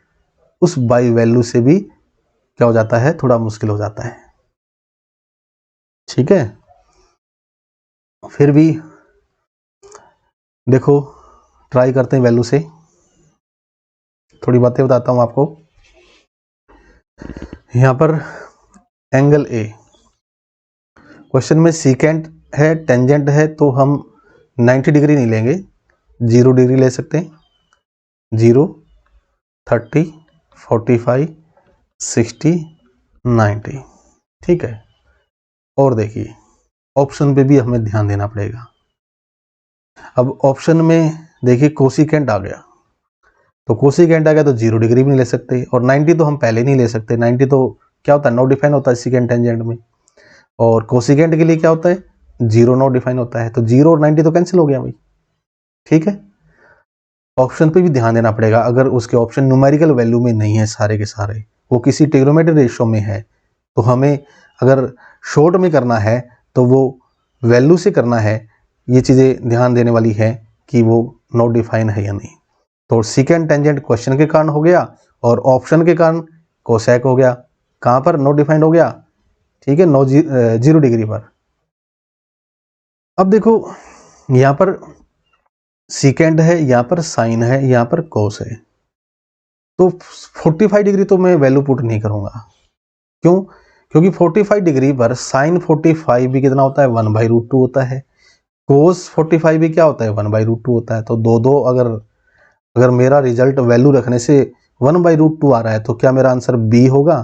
उस बाई वैल्यू से भी क्या हो जाता है, थोड़ा मुश्किल हो जाता है। ठीक है, फिर भी देखो ट्राई करते हैं वैल्यू से। थोड़ी बातें बताता हूं आपको। यहां पर एंगल ए, क्वेश्चन में सीकेंट है, टेंजेंट है, तो हम 90 डिग्री नहीं लेंगे, 0 डिग्री ले सकते हैं। 0 30 45 60 90, ठीक है। और देखिए ऑप्शन पे भी हमें ध्यान देना पड़ेगा। अब ऑप्शन में देखिए कोसिकेंट आ गया, तो कोसिकेंट आ गया तो 0 डिग्री भी नहीं ले सकते, और 90 तो हम पहले नहीं ले सकते। 90 तो क्या होता है, नो डिफाइन होता है सीकेंट टेंजेंट में। और कोसिकेंट के लिए क्या होता है, 0 नो डिफाइन होता है। तो 0 और 90 तो कैंसिल हो गया भाई, ठीक है। ऑप्शन पे भी ध्यान देना पड़ेगा। अगर उसके ऑप्शन न्यूमेरिकल वैल्यू में नहीं है सारे के सारे, वो किसी ट्रिग्नोमेट्री रेशियो में है, तो हमें अगर शॉर्ट में करना है तो वो वैल्यू से करना है। ये चीज़ें ध्यान देने वाली है कि वो नो डिफाइन है या नहीं। तो सीकेंट टेंजेंट क्वेश्चन के कारण हो गया, और ऑप्शन के कारण कोसेक हो गया। कहाँ पर, नो डिफाइंड हो गया, ठीक है, 0 डिग्री पर। अब देखो यहाँ पर सीकेंट है, यहाँ पर साइन है, यहाँ पर कोस है। तो 45 डिग्री तो मैं वैल्यू पुट नहीं करूंगा। क्यों, क्योंकि 45 डिग्री पर साइन 45 भी कितना होता है, 1/√2 होता है। कोस 45 भी क्या होता है, 1/√2 होता है। तो दो अगर मेरा रिजल्ट वैल्यू रखने से 1/√2 आ रहा है, तो क्या मेरा आंसर बी होगा,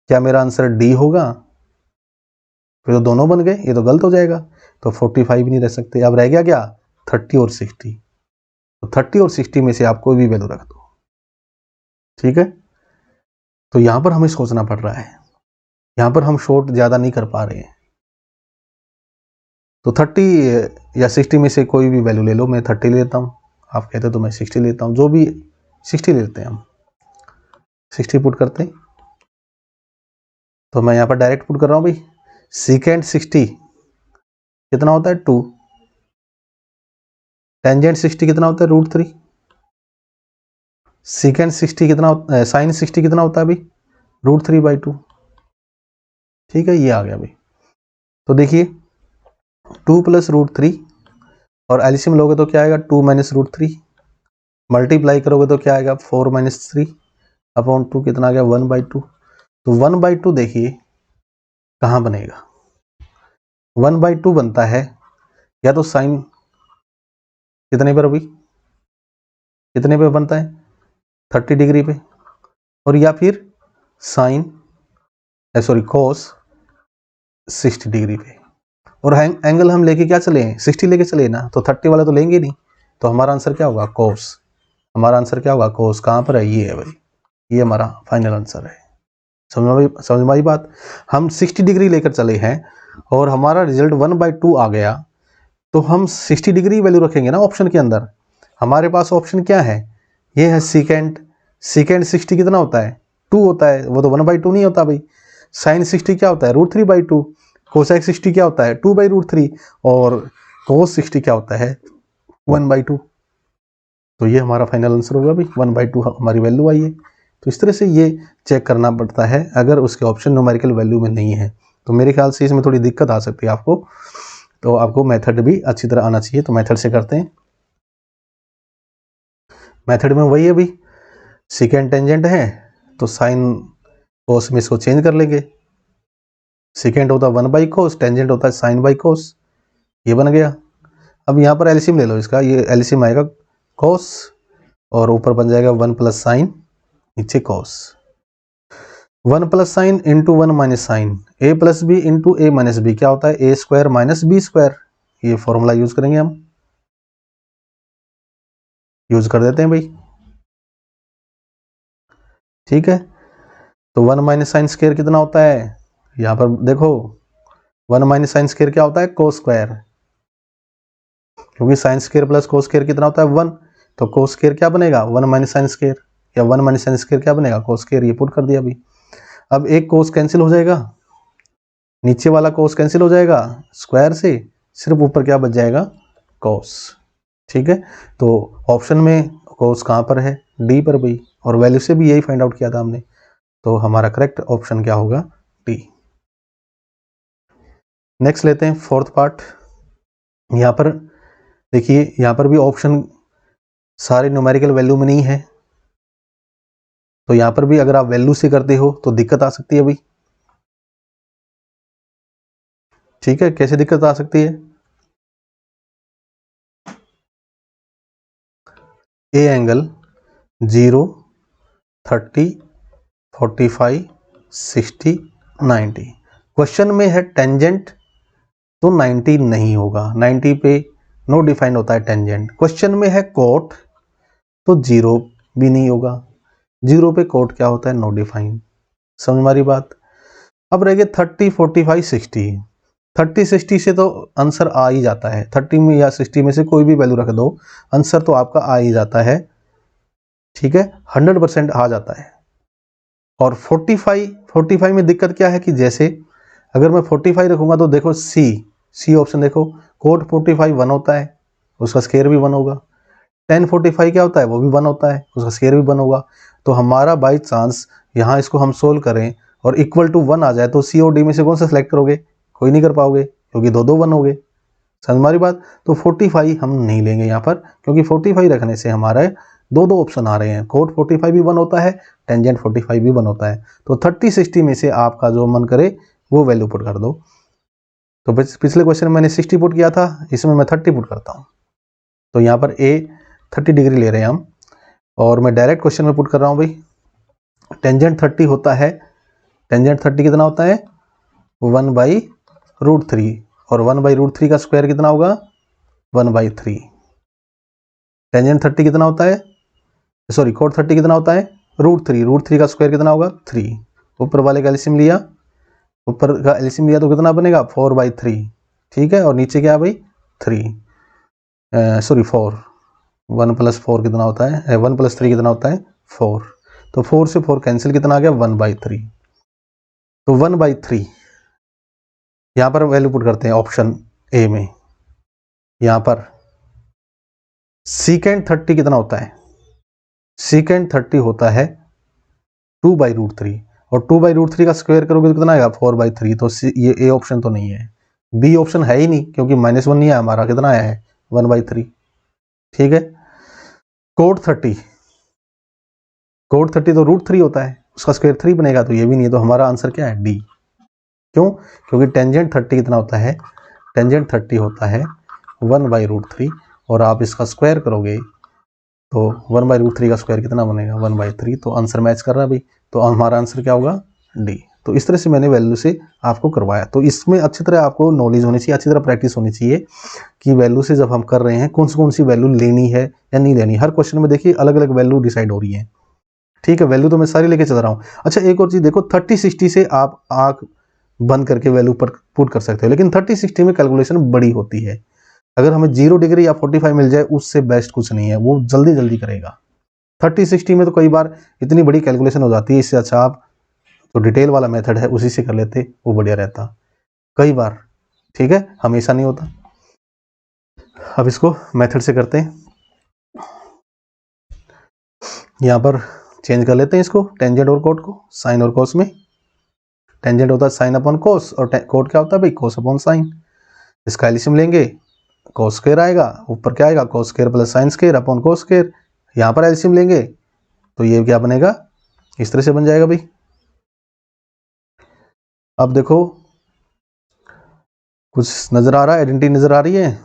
क्या मेरा आंसर डी होगा? फिर तो दोनों बन गए, ये तो गलत हो जाएगा। तो 45 नहीं रह सकते। अब रह गया क्या, 30 और 60। तो 30 और 60 में से आप कोई भी वैल्यू रख दो, ठीक है। तो यहां पर हमें सोचना पड़ रहा है, यहां पर हम शॉर्ट ज्यादा नहीं कर पा रहे हैं। तो 30 या 60 में से कोई भी वैल्यू ले लो। मैं 30 लेता हूं, आप कहते तो मैं 60 लेता हूं, जो भी 60 लेते हैं हम, 60 पुट करते हैं। तो मैं यहां पर डायरेक्ट पुट कर रहा हूं भाई, सीकेंट 60 कितना होता है, 2। टेंजेंट 60 कितना होता है, √3। सीकेंट 60 कितना, साइन 60 कितना होता है भाई, √3/2। ठीक है, ये आ गया भाई। तो देखिए 2 + √3, और एलसीएम लोगे तो क्या आएगा, 2 - √3। मल्टीप्लाई करोगे तो क्या आएगा, 4 - 3/2, कितना आ गया, 1/2। तो 1/2 देखिए कहाँ बनेगा, 1/2 बनता है या तो साइन कितने पर, अभी कितने पे बनता है, 30 डिग्री पे, और या फिर साइन कोस 60 डिग्री पे। और एंगल हम लेके क्या चले हैं, 60 लेके चले ना, तो 30 वाला तो लेंगे नहीं। तो हमारा आंसर क्या होगा, कोस। हमारा आंसर क्या होगा, कोस। कहाँ पर है, ये है भाई, ये हमारा फाइनल आंसर है। समझ में आई बात। हम 60 डिग्री लेकर चले हैं और हमारा रिजल्ट 1/2 आ गया, तो हम 60 डिग्री वैल्यू रखेंगे ना ऑप्शन के अंदर। हमारे पास ऑप्शन क्या है, ये है सीकेंट। सीकेंट 60 कितना होता है, 2 होता है, वो तो 1/2 नहीं होता भाई। साइन 60 क्या होता है, √3/2। कोसेक 60 क्या होता है, 2/√3। और कोस 60 क्या होता है, 1/2। तो ये हमारा फाइनल आंसर होगा भाई, 1/2 हमारी वैल्यू आई है। तो इस तरह से ये चेक करना पड़ता है अगर उसके ऑप्शन न्यूमेरिकल वैल्यू में नहीं है। तो मेरे ख्याल से इसमें थोड़ी दिक्कत आ सकती है आपको, तो आपको मेथड भी अच्छी तरह आना चाहिए। तो मेथड से करते हैं। मेथड में वही है भाई, सेकेंड टेंजेंट है तो साइन कोस में इसको चेंज कर लेंगे। सेकेंड होता है 1/cos, टेंजेंट होता है साइन बाई कोस, ये बन गया। अब यहाँ पर एलसीएम ले लो इसका, ये एलसीएम आएगा कोस और ऊपर बन जाएगा 1 प्लस साइन नीचे cos. 1 plus sine into 1 minus sine, A plus B into A minus B क्या होता है, A square minus B square. ये फॉर्मूला यूज करेंगे हम, यूज कर देते हैं भाई। ठीक है, तो 1 माइनस साइन स्क्वायर कितना होता है, यहाँ पर देखो 1 माइनस साइन स्क्वायर क्या होता है, कोस स्क्वायर, क्योंकि sign square plus cos square कितना होता है 1, तो कोस स्क्वायर क्या बनेगा 1 माइनस साइन स्क्वायर, या 1 माइनस साइन स्क्वायर क्या बनेगा कोस स्क्वायर, ये पुट कर दिया अभी। अब एक कोस कैंसिल हो जाएगा, नीचे वाला कोस कैंसिल हो जाएगा स्क्वायर से, सिर्फ ऊपर क्या बच जाएगा कोस। ठीक है, तो ऑप्शन में कोस कहाँ पर है, डी पर भाई, और वैल्यू से भी यही फाइंड आउट किया था हमने। तो हमारा करेक्ट ऑप्शन क्या होगा, डी। नेक्स्ट लेते हैं फोर्थ पार्ट। यहाँ पर देखिए, यहाँ पर भी ऑप्शन सारे न्यूमेरिकल वैल्यू में नहीं है, तो यहाँ पर भी अगर आप वैल्यू से करते हो तो दिक्कत आ सकती है भाई। ठीक है, कैसे दिक्कत आ सकती है, ए एंगल 0, 30, 45, 60, 90। क्वेश्चन में है टेंजेंट, तो 90 नहीं होगा, 90 पे नो डिफाइंड होता है टेंजेंट। क्वेश्चन में है कोट, तो 0 भी नहीं होगा, 0 पे कोट क्या होता है, नो डिफाइंड। समझ हमारी बात। अब रह गए 30, 45, 60। 30, 60 से तो आंसर आ ही जाता है, 30 में या 60 में से कोई भी वैल्यू रख दो, आंसर तो आपका आ ही जाता है। ठीक है, 100% आ जाता है। और 45 में दिक्कत क्या है कि जैसे अगर मैं 45 रखूंगा तो देखो सी ऑप्शन देखो, कोट 45 1 होता है, उसका स्क्वायर भी 1 होगा। 1045 क्या होता है, वो भी 1 होता है, उसका स्क्वायर भी 1 होगा। तो हमारा बाई चांस यहाँ इसको हम सोल्व करें और इक्वल टू 1 आ जाए, तो सी और डी में से कौन सा सेलेक्ट करोगे, कोई नहीं कर पाओगे, क्योंकि दो 1 हो गए। समझ हमारी बात। तो 45 हम नहीं लेंगे यहाँ पर, क्योंकि 45 रखने से हमारा दो ऑप्शन आ रहे हैं, कोट 45 भी 1 होता है, टेंजेंट 45 भी 1 होता है। तो 30, 60 में से आपका जो मन करे वो वैल्यू पुट कर दो। तो पिछले क्वेश्चन में मैंने 60 पुट किया था, इसमें मैं 30 पुट करता हूँ। तो यहाँ पर ए 30 डिग्री ले रहे हैं हम, और मैं डायरेक्ट क्वेश्चन में पुट कर रहा हूँ भाई। टेंजेंट 30 होता है, टेंजेंट 30 कितना होता है 1/√3, और 1/√3 का स्क्वायर कितना होगा 1/3। टेंजेंट 30 कितना होता है, सॉरी कोट 30 कितना होता है √3 का स्क्वायर कितना होगा 3। ऊपर वाले का एलसीएम लिया, ऊपर का एलसीएम लिया तो कितना बनेगा 4/3। ठीक है, और नीचे क्या है भाई 3, सॉरी 4, 1 + 4 कितना होता है, 1 + 3 कितना होता है 4। तो 4 से 4 कैंसिल, कितना आ गया 1/3। तो 1/3 यहाँ पर वैल्यू पुट करते हैं ऑप्शन ए में। यहाँ पर सीकेंड 30 कितना होता है, सीकेंड 30 होता है 2/√3, और 2/√3 का स्क्वायर करोगे तो कितना आएगा 4/3। तो ये ए ऑप्शन तो नहीं है, बी ऑप्शन है ही नहीं, क्योंकि -1 नहीं है हमारा, कितना आया है 1/3। ठीक है, कोट 30 तो √3 होता है, उसका स्क्वायर 3 बनेगा, तो ये भी नहीं है। तो हमारा आंसर क्या है डी। क्यों, क्योंकि टेंजेंट 30 कितना होता है, टेंजेंट 30 होता है 1/√3, और आप इसका स्क्वायर करोगे तो 1/√3 का स्क्वायर कितना बनेगा 1/3। तो आंसर मैच कर रहा है भाई, तो हमारा आंसर क्या होगा डी। तो इस तरह से मैंने वैल्यू से आपको करवाया। तो इसमें अच्छी तरह आपको नॉलेज होनी चाहिए, अच्छी तरह प्रैक्टिस होनी चाहिए कि वैल्यू से जब हम कर रहे हैं कौन सी वैल्यू लेनी है या नहीं लेनी। हर क्वेश्चन में देखिए अलग अलग वैल्यू डिसाइड हो रही है। ठीक है, वैल्यू तो मैं सारी लेके चल रहा हूँ। अच्छा, एक और चीज़ देखो, 30, 60 से आप आँख बंद करके वैल्यू पर पुट कर सकते हो, लेकिन 30, 60 में कैलकुलेशन बड़ी होती है। अगर हमें 0 डिग्री या 45 मिल जाए उससे बेस्ट कुछ नहीं है, वो जल्दी जल्दी करेगा। 30, 60 में तो कई बार इतनी बड़ी कैलकुलेशन हो जाती है, इससे अच्छा आप तो डिटेल वाला मेथड है उसी से कर लेते, वो बढ़िया रहता कई बार। ठीक है, हमेशा नहीं होता। अब इसको मेथड से करते हैं। यहाँ पर चेंज कर लेते हैं इसको, टेंजेंट और कोट को, साइन और कोस में। टेंजेंट होता है साइन अपॉन कोस और कोट क्या होता है भाई, कोस अपॉन साइन। इसका एलसीएम लेंगे, कोस स्क्वायर आएगा, ऊपर क्या आएगा, कोस square plus sine square upon cos square. यहाँ पर एलसीएम लेंगे तो ये क्या बनेगा, इस तरह से बन जाएगा भाई। अब देखो कुछ नजर आ रहा है, आइडेंटिटी नजर आ रही है।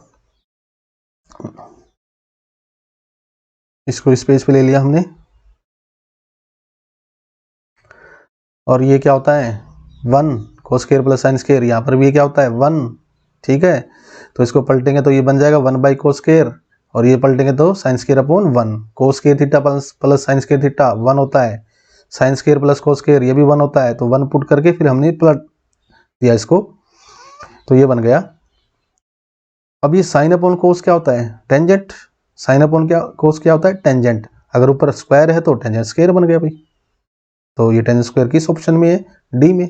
इसको इस पेज पे ले लिया हमने, और ये क्या होता है 1 कोस स्क्वायर प्लस साइन स्क्वायर, यहाँ पर भी ये क्या होता है 1, ठीक है। तो इसको पलटेंगे तो ये बन जाएगा 1 बाई कोस स्क्वायर, और ये पलटेंगे तो साइन स्क्वायर अपॉन 1। कोस square theta plus sine square theta 1 होता है, sine square plus cos square ये भी 1 होता है। तो 1 पुट करके फिर हमने पलट दिया इसको, तो ये बन गया। अब ये साइन अपॉन कोस क्या होता है, टेंजेंट। साइन अपॉन क्या कोस क्या होता है, टेंजेंट। अगर ऊपर स्क्वायर है तो टेंजेंट स्क्वायर बन गया भाई। तो ये टेंजेंट स्क्वायर किस ऑप्शन में है, डी में।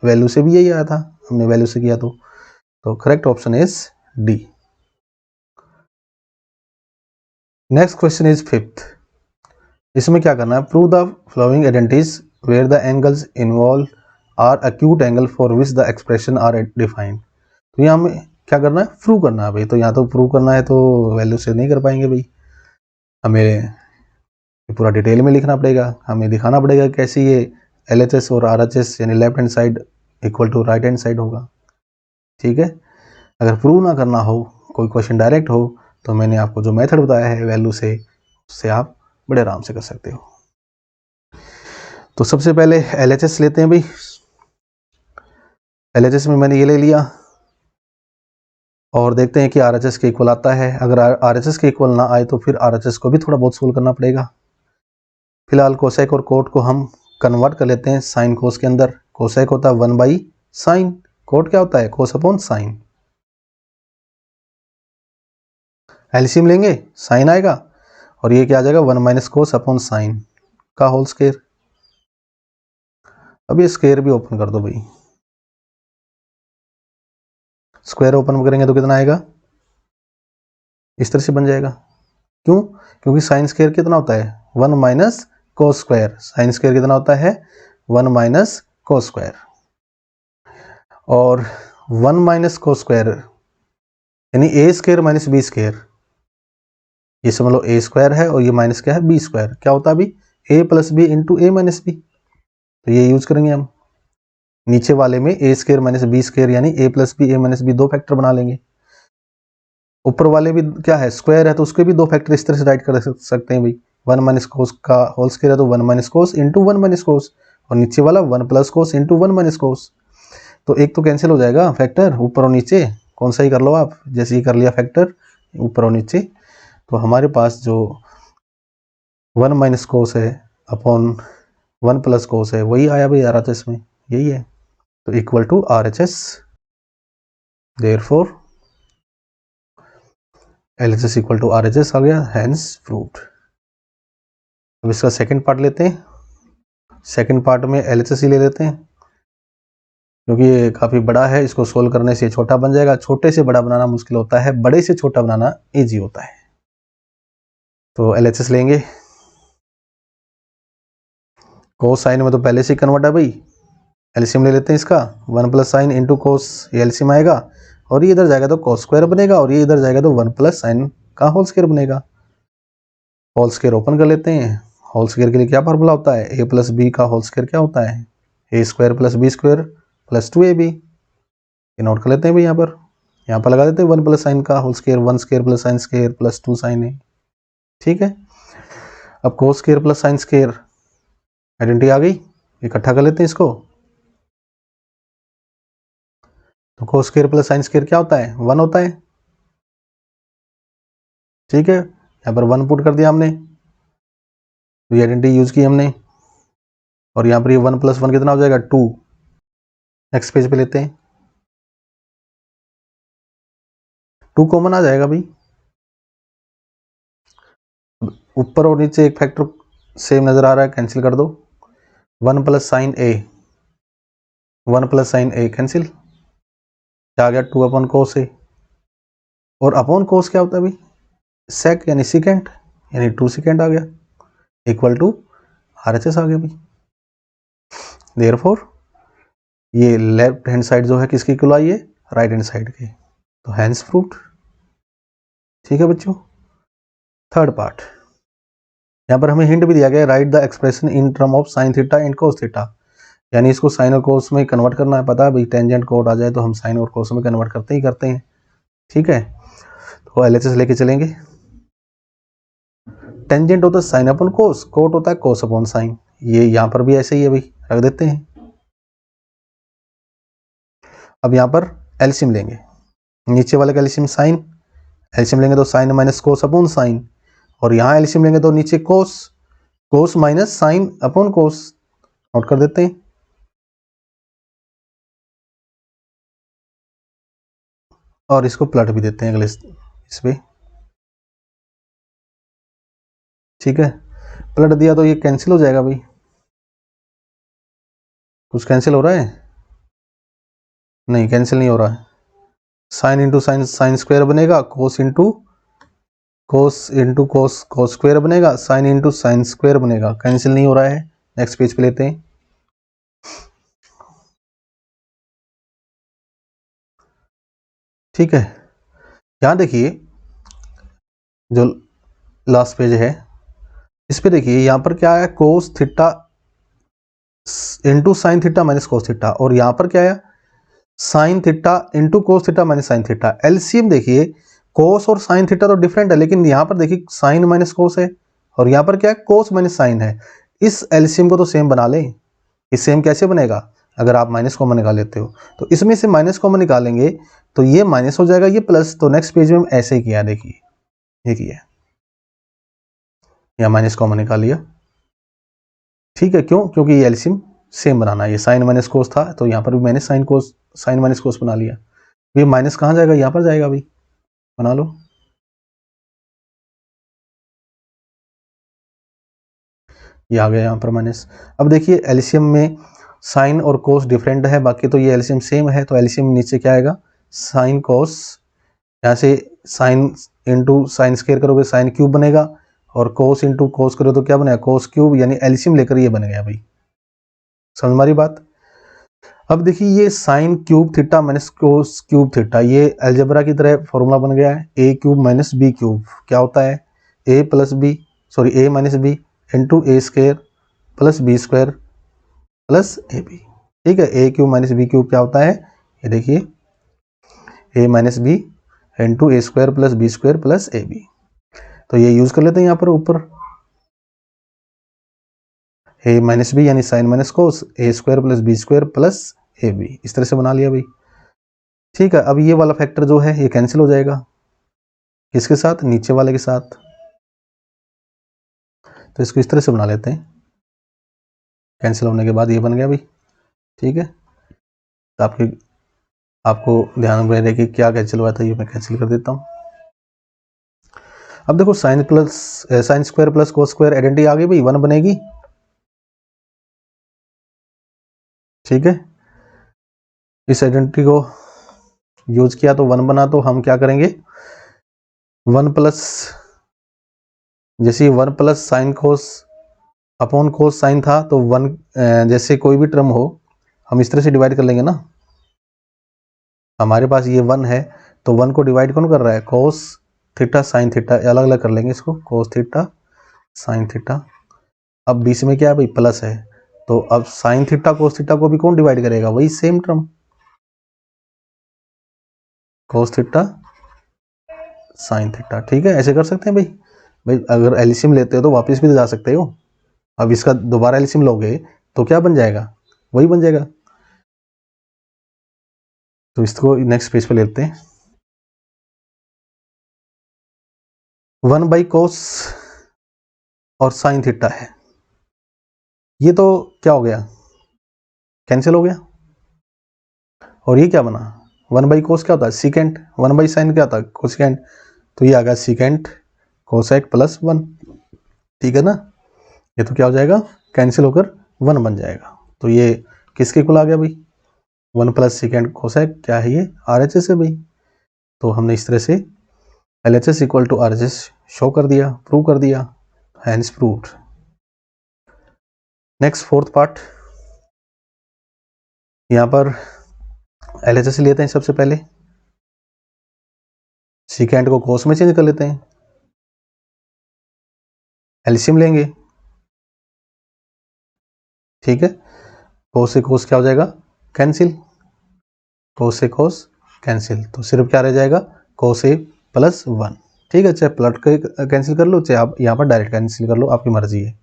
वैल्यू से भी यही आया था, हमने वैल्यू से किया तो correct option is D. Next question is 5th। इसमें क्या करना है, prove the following identities where the angles involve are acute angle for which the expression are defined. तो यहाँ हमें क्या करना है, प्रूव करना है भाई। तो यहाँ तो प्रूव करना है तो वैल्यू से नहीं कर पाएंगे भाई, हमें पूरा डिटेल में लिखना पड़ेगा। हमें दिखाना पड़ेगा कैसे ये LHS और RHS यानी left hand side equal to right hand side होगा, ठीक है। अगर प्रूव ना करना हो, कोई क्वेश्चन डायरेक्ट हो, तो मैंने आपको जो मेथड बताया है वैल्यू से, उससे आप बड़े आराम से कर सकते हो। तो सबसे पहले LHS लेते हैं भाई। LHS में मैंने ये ले लिया और देखते हैं कि RHS के इक्वल आता है। अगर RHS के इक्वल ना आए तो फिर RHS को भी थोड़ा बहुत सोल्व करना पड़ेगा। फिलहाल कोसेक और कोट को हम कन्वर्ट कर लेते हैं साइन कोस के अंदर। कोसेक होता है 1 बाई साइन, कोट क्या होता है कोस अपॉन साइन। एलसीएम लेंगे, साइन आएगा, और ये क्या आ जाएगा 1 माइनस कोस अपॉन साइन का होल स्क्वायर। अब ये स्क्वायर भी ओपन कर दो भाई, स्क्वायर ओपन करेंगे तो कितना आएगा, इस तरह से बन जाएगा। क्यों, क्योंकि साइन स्क्वायर कितना होता है 1 minus cos square. Sine square कितना होता है 1 माइनस कोस स्क्वायर, और 1 माइनस कोस स्क्वायर यानी ए स्क्वायर माइनस बी स्क्वायर। ये समझ लो ए स्क्वायर है और ये माइनस क्या है बी स्क्वायर। क्या होता है अभी ए plus B into A minus B, तो ये यूज करेंगे हम। नीचे वाले में ए स्क्वायर माइनस बी स्क्वायर यानी ए प्लस बी ए माइनस बी, दो फैक्टर बना लेंगे। ऊपर वाले भी क्या है स्क्वायर है, तो उसके भी दो फैक्टर इस तरह से राइट कर सकते हैं भाई। 1 माइनस कोस का होल स्क्वायर है तो 1 माइनस कोस इंटू 1 माइनस कोस, और नीचे वाला 1 प्लस कोस इंटू 1 माइनस कोस। तो एक तो कैंसिल हो जाएगा फैक्टर, ऊपर और नीचे कौन सा ही कर लो आप। जैसे ही कर लिया फैक्टर ऊपर और नीचे, तो हमारे पास जो 1 माइनस कोस है अपॉन 1 प्लस कोस है वही आया भाई RHS में, यही है। तो equal to RHS, therefore LHS equal to RHS आ गया, हैंस प्रूव्ड। अब इसका सेकंड पार्ट लेते हैं। सेकंड पार्ट में LHS ही ले लेते हैं क्योंकि ये काफ़ी बड़ा है, इसको सोल्व करने से छोटा बन जाएगा। छोटे से बड़ा बनाना मुश्किल होता है, बड़े से छोटा बनाना इजी होता है। तो LHS लेंगे, कोस साइन में तो पहले से कन्वर्ट है भाई। एलसीएम ले लेते हैं इसका, 1 प्लस साइन इंटू कोस, ये एलसीएम आएगा, और ये इधर जाएगा तो कोस स्क्वायर बनेगा, और ये इधर जाएगा तो 1 प्लस साइन का होल स्क्वायर बनेगा। होल स्क्वायर ओपन कर लेते हैं। होल स्क्वायर के लिए क्या फार्मूला होता है, ए प्लस बी का होल स्क्वायर क्या होता है A square plus B square plus 2ab। ये नोट कर लेते हैं भाई, यहाँ पर लगा देते हैं 1 प्लस साइन का whole square, 1 square plus sine square plus 2 sine है, ठीक है। अब cos square plus sine square identity आ गई, इकट्ठा कर लेते हैं इसको। तो cos square plus sine square क्या होता है 1 होता है, ठीक है। यहाँ पर 1 पुट कर दिया हमने, तो ये आइडेंटिटी यूज की हमने, और यहाँ पर ये 1 प्लस 1 कितना हो जाएगा 2। नेक्स्ट पेज पे लेते हैं, 2 कॉमन आ जाएगा भाई। ऊपर और नीचे एक फैक्टर सेम नजर आ रहा है, कैंसिल कर दो। 1 प्लस साइन ए, 1 प्लस साइन ए कैंसिल, क्या आ गया 2 अपॉन कोस ए। और अपॉन कोस क्या होता है भाई सेक यानी सिकेंड, यानी 2 सेकेंड आ गया। इक्वल टू RHS आ गया भाई। देयरफॉर ये लेफ्ट हैंड साइड जो है किसकी इक्वल आई है, राइट हैंड साइड की, तो हैंस प्रूव्ड। ठीक है बच्चों। थर्ड पार्ट, यहाँ पर हमें हिंट भी दिया गया है, right the expression in term of sine theta and cos theta, यानी इसको साइन और कोस में कन्वर्ट करना है। पता है भाई, टेंजेंट कोट आ जाए तो हम साइन और कोस में कन्वर्ट करते हैं। ठीक है, तो LHS लेके चलेंगे। टेंजेंट होता है साइन अपॉन कोस, कोट होता है कोस अपॉन साइन। ये यहाँ पर भी ऐसे ही है भाई, रख देते हैं। अब यहाँ पर एलसीएम लेंगे, नीचे वाले का एलसीएम साइन, एलसीएम लेंगे तो sine minus cos upon sine, और यहाँ एलसीएम लेंगे तो नीचे cos, cos minus sine upon cos, note कर देते हैं। और इसको प्लट भी देते हैं अगले इस पे। ठीक है, प्लट दिया तो ये कैंसिल हो जाएगा भाई। कुछ कैंसिल हो रहा है? नहीं, कैंसिल नहीं हो रहा है। Sine into sine sine square बनेगा, कोस इंटू कोस कोस स्क्वायर बनेगा, साइन इंटू साइन स्क्वायर बनेगा, कैंसिल नहीं हो रहा है। नेक्स्ट पेज पे लेते हैं। ठीक है, यहाँ देखिए जो लास्ट पेज है इस पे देखिए, यहाँ पर क्या है, cos theta into sine theta minus cos theta, और यहाँ पर क्या है, sine theta into cos theta minus sine theta. LCM देखिए, कोस और साइन थीटा तो डिफरेंट है, लेकिन यहाँ पर देखिए साइन माइनस कोस है, और यहाँ पर क्या है, कोस माइनस साइन है। इस एलसीएम को तो सेम बना लें। ये सेम कैसे बनेगा, अगर आप माइनस कॉमन निकाल लेते हो तो इसमें से माइनस कॉमन निकालेंगे तो ये माइनस हो जाएगा, ये प्लस। तो नेक्स्ट पेज में हम ऐसे ही किया, देखिए ये किया, यहाँ माइनस कॉमन निकाल लिया। ठीक है, क्यों, क्योंकि ये एलसीएम सेम बनाना है। ये साइन माइनस कोस था तो यहाँ पर भी मैंने साइन माइनस कोस बना लिया। ये माइनस कहाँ जाएगा, यहाँ पर जाएगा भाई, बना लो। ये आ गया यहाँ पर माइनस। अब देखिए एलसीएम में साइन और कोस डिफरेंट है, बाकी तो ये एलसीएम सेम है, तो एलसीएम नीचे क्या आएगा, साइन कोस, यहाँ से साइन इंटू साइन स्क्वायर करोगे साइन क्यूब बनेगा, और कोस इंटू कोस करो तो क्या बनेगा, कोस क्यूब, यानी एलसीएम लेकर ये बन गया भाई। समझ मारी बात। अब देखिए ये sine cube theta minus cos cube theta, ये अलजेब्रा की तरह फॉर्मूला बन गया है। A cube minus B cube क्या होता है, A plus B, sorry A minus B into A square plus B square plus A B. ठीक है, A cube minus B cube क्या होता है, ये देखिए A minus B into A square plus B square plus A B. तो ये use कर लेते हैं यहाँ पर ऊपर, ए माइनस बी यानी sine minus cos, A square plus B square plus A B, इस तरह से बना लिया भाई। ठीक है, अब ये वाला फैक्टर जो है ये कैंसिल हो जाएगा, किसके साथ, नीचे वाले के साथ। तो इसको इस तरह से बना लेते हैं, कैंसिल होने के बाद ये बन गया भाई। ठीक है, तो आपको ध्यान में रहे कि क्या कैंसिल हुआ था, ये मैं कैंसिल कर देता हूँ। अब देखो sine square plus cos square identity आ गई भाई, 1 बनेगी। ठीक है, इस आइडेंटिटी को यूज किया तो 1 बना, तो हम क्या करेंगे, 1 प्लस, जैसे 1 प्लस साइन कोस अपॉन कोस साइन था, तो 1 जैसे कोई भी टर्म हो हम इस तरह से डिवाइड कर लेंगे ना। हमारे पास ये 1 है तो 1 को डिवाइड कौन कर रहा है, कोस थीटा साइन थीटा, अलग अलग कर लेंगे इसको, कोस थीटा साइन थीटा। अब बीच में क्या है भाई, प्लस है, तो अब साइन थीटा कोस थीटा को भी कौन डिवाइड करेगा, वही same term cos theta sine theta. ठीक है, ऐसे कर सकते हैं भाई। भाई अगर एलसीएम लेते हो तो वापस भी तो जा सकते हो। अब इसका दोबारा एलसीएम लोगे तो क्या बन जाएगा, वही बन जाएगा। तो इसको नेक्स्ट पेज पे लेते हैं। 1 बाई कोस और साइन थीटा है, ये तो क्या हो गया, कैंसिल हो गया। और ये क्या बना, 1 बाई कोस क्या होता है सीकेंट, 1 बाई साइन क्या होता है कोसेकेंट, तो ये आ गया सीकेंट कोसेक प्लस 1। ठीक है ना, ये तो क्या हो जाएगा, कैंसिल होकर 1 बन जाएगा। तो ये किसके इक्वल आ गया भाई, 1 प्लस सीकेंट कोसेक, क्या है ये, RHS है भाई। तो हमने इस तरह से LHS equal to RHS show कर दिया, प्रूव कर दिया, hence proved. Next fourth part, यहाँ पर LHS लेते हैं सबसे पहले, सीकेंड को कोस में चेंज कर लेते हैं, एलसीएम लेंगे, ठीक है, कोस से कोस क्या हो जाएगा, कैंसिल, कोस से कोस कैंसिल, तो सिर्फ क्या रह जाएगा, कोस ए प्लस 1, ठीक है, चाहे प्लट के कैंसिल कर लो, चाहे आप यहाँ पर डायरेक्ट कैंसिल कर लो, आपकी मर्जी है।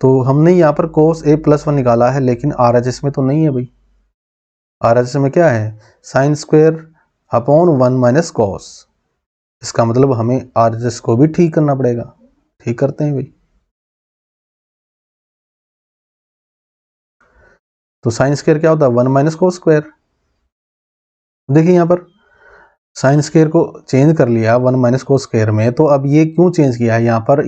तो हमने यहाँ पर कोस ए प्लस 1 निकाला है, लेकिन RHS में तो नहीं है भाई, RHS में क्या है, sine square upon 1 minus cos, इसका मतलब हमें RHS को भी ठीक करना पड़ेगा, ठीक करते हैं भाई। तो साइन स्क्वायर क्या होता है, 1 माइनस कॉस स्क्वायर, देखिए यहाँ पर साइन स्क्वायर को चेंज कर लिया 1 माइनस कॉस स्क्वायर में, तो अब ये क्यों चेंज किया है, यहाँ पर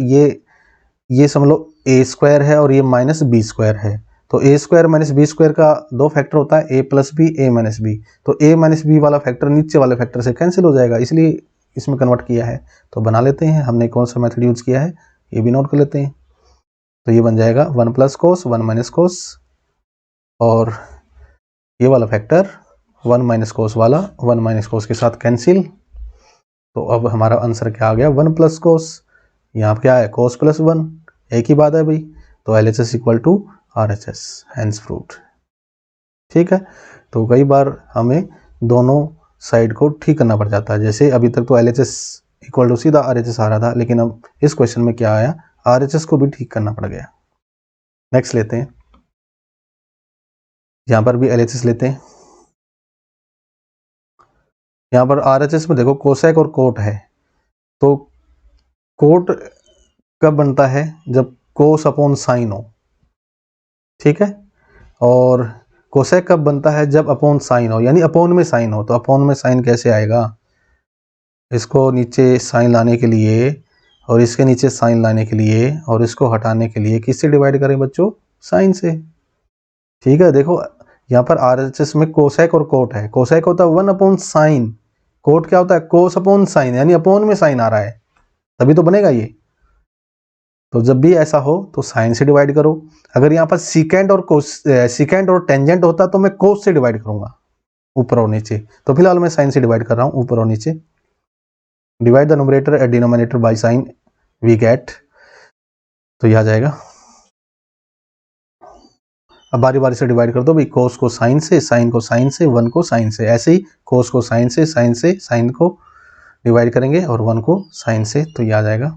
ये समझ लो ए स्क्वायर है और ये माइनस बी स्क्वायर है, तो ए स्क्वायर माइनस बी स्क्वायर का दो फैक्टर होता है, A plus B, A minus B, तो ए माइनस बी वाला फैक्टर नीचे वाले फैक्टर से कैंसिल हो जाएगा, इसलिए इसमें कन्वर्ट किया है। तो बना लेते हैं, हमने कौन सा मेथड यूज किया है ये भी नोट कर लेते हैं। तो ये बन जाएगा 1 प्लस कोस 1 माइनस कोस, और ये वाला फैक्टर 1 माइनस कोस वाला 1 माइनस कोस के साथ कैंसिल, तो अब हमारा आंसर क्या आ गया, 1 प्लस कोस, यहाँ क्या है कोस प्लस 1, एक ही बात है भाई, तो LHS equal to RHS, hence proved, ठीक है। तो कई बार हमें दोनों साइड को ठीक करना पड़ जाता है, जैसे अभी तक तो LHS इक्वल टू सीधा RHS आ रहा था, लेकिन अब इस क्वेश्चन में क्या आया, RHS को भी ठीक करना पड़ गया। नेक्स्ट लेते हैं, यहाँ पर भी LHS लेते हैं, यहाँ पर RHS में देखो कोसेक और कोट है, तो कोट कब बनता है, जब कोस अपॉन साइन हो, ठीक है, और कोसेक कब बनता है, जब अपॉन साइन हो, यानी अपॉन में साइन हो। तो अपॉन में साइन कैसे आएगा, इसको नीचे साइन लाने के लिए और इसके नीचे साइन लाने के लिए और इसको हटाने के लिए किससे डिवाइड करें बच्चों, साइन से, ठीक है। देखो यहाँ पर RHS में कोसेक और कोट है, कोसेक होता है 1 अपॉन साइन, कोट क्या होता है, कोस अपॉन साइन, यानी अपॉन में साइन आ रहा है, तभी तो बनेगा ये। तो जब भी ऐसा हो तो साइन से डिवाइड करो, अगर यहाँ पर सीकेंड और टेंजेंट होता तो मैं कोस से डिवाइड करूंगा, ऊपर और नीचे, तो फिलहाल मैं साइन से डिवाइड कर रहा हूं, ऊपर और नीचे, divide the numerator and denominator by sine we get, तो यह आ जाएगा। अब बारी बारी से डिवाइड कर दो भाई, कोस को साइन से, साइन को साइन से, 1 को साइन से, ऐसे ही कोस को साइन से, साइन को डिवाइड करेंगे और 1 को साइन से, तो यह आ जाएगा।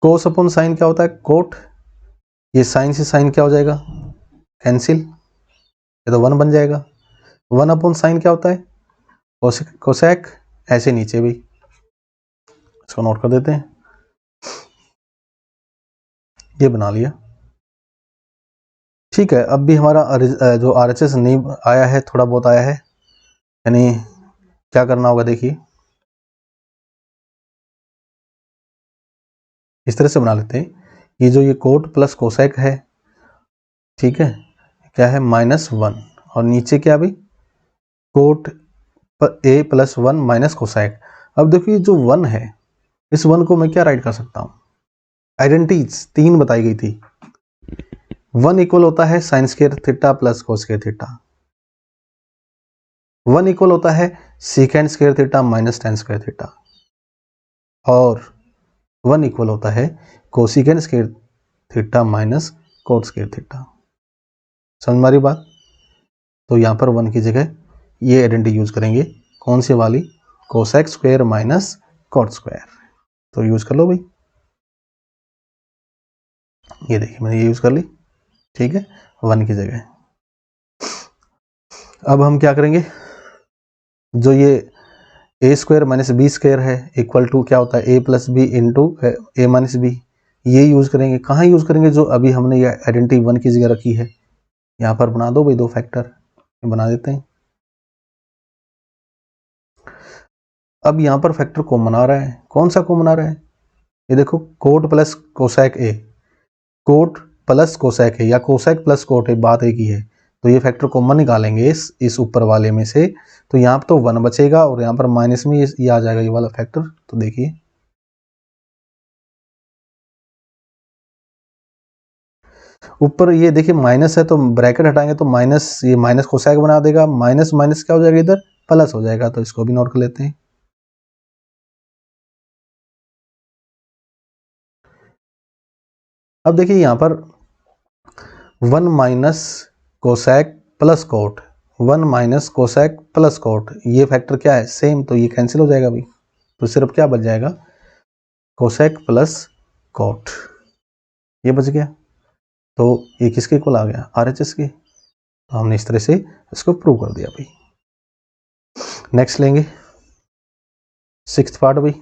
कोस अपॉन साइन क्या होता है, कोट, ये साइन से साइन क्या हो जाएगा, कैंसिल, ये तो 1 बन जाएगा। 1 अपॉन साइन क्या होता है, कोसेक, ऐसे नीचे भी, इसको नोट कर देते हैं, ये बना लिया, ठीक है। अब भी हमारा जो RHS नहीं आया है, थोड़ा बहुत आया है, यानी क्या करना होगा, देखिए इस तरह से बना लेते हैं, ये जो ये कोट प्लस कोसेक है, ठीक है, क्या है -1, और नीचे क्या भाई, cot A plus 1 minus cosec. अब देखिए जो 1 है, इस 1 को मैं क्या राइट कर सकता हूँ, आइडेंटिटीज 3 बताई गई थी, 1 इक्वल होता है sine square theta plus cos square theta, 1 equal होता है secant square theta minus tan square theta, और 1 इक्वल होता है cosecant square theta minus cot square theta, समझ मारी बात। तो यहाँ पर 1 की जगह ये आइडेंटिटी यूज करेंगे, कौन सी वाली, cosec square minus cot square, तो यूज कर लो भाई, ये देखिए मैंने ये यूज कर ली, ठीक है, 1 की जगह। अब हम क्या करेंगे, जो ये ए स्क्वायर माइनस बी स्क्वायर है इक्वल टू क्या होता है, A plus B into A minus B, ये यूज करेंगे, कहाँ यूज करेंगे, जो अभी हमने ये आइडेंटिटी 1 की जगह रखी है, यहाँ पर बना दो भाई, 2 फैक्टर बना देते हैं। अब यहाँ पर फैक्टर कॉमन आ रहा है, कौन सा कॉमन आ रहा है, ये देखो cot plus cosec A, cot plus cosec है या कोसेक प्लस कोट है, बात एक ही है, तो ये फैक्टर कॉमन निकालेंगे इस ऊपर वाले में से, तो यहाँ पर तो 1 बचेगा और यहाँ पर माइनस में ये आ जाएगा ये वाला फैक्टर। तो देखिए ऊपर ये देखिए माइनस है तो ब्रैकेट हटाएंगे तो माइनस, ये माइनस कोसेक बना देगा, माइनस माइनस क्या हो जाएगा इधर प्लस हो जाएगा, तो इसको भी नोट कर लेते हैं। अब देखिए यहाँ पर 1 minus cosec plus coat, 1 minus cosec plus coat, ये फैक्टर क्या है सेम, तो ये कैंसिल हो जाएगा अभी, तो सिर्फ क्या बच जाएगा कोसेक प्लस कोट, ये बच गया। तो ये किसके इक्वल आ गया RHS के, तो हमने इस तरह से इसको प्रूव कर दिया भाई। नेक्स्ट लेंगे 6th पार्ट भाई,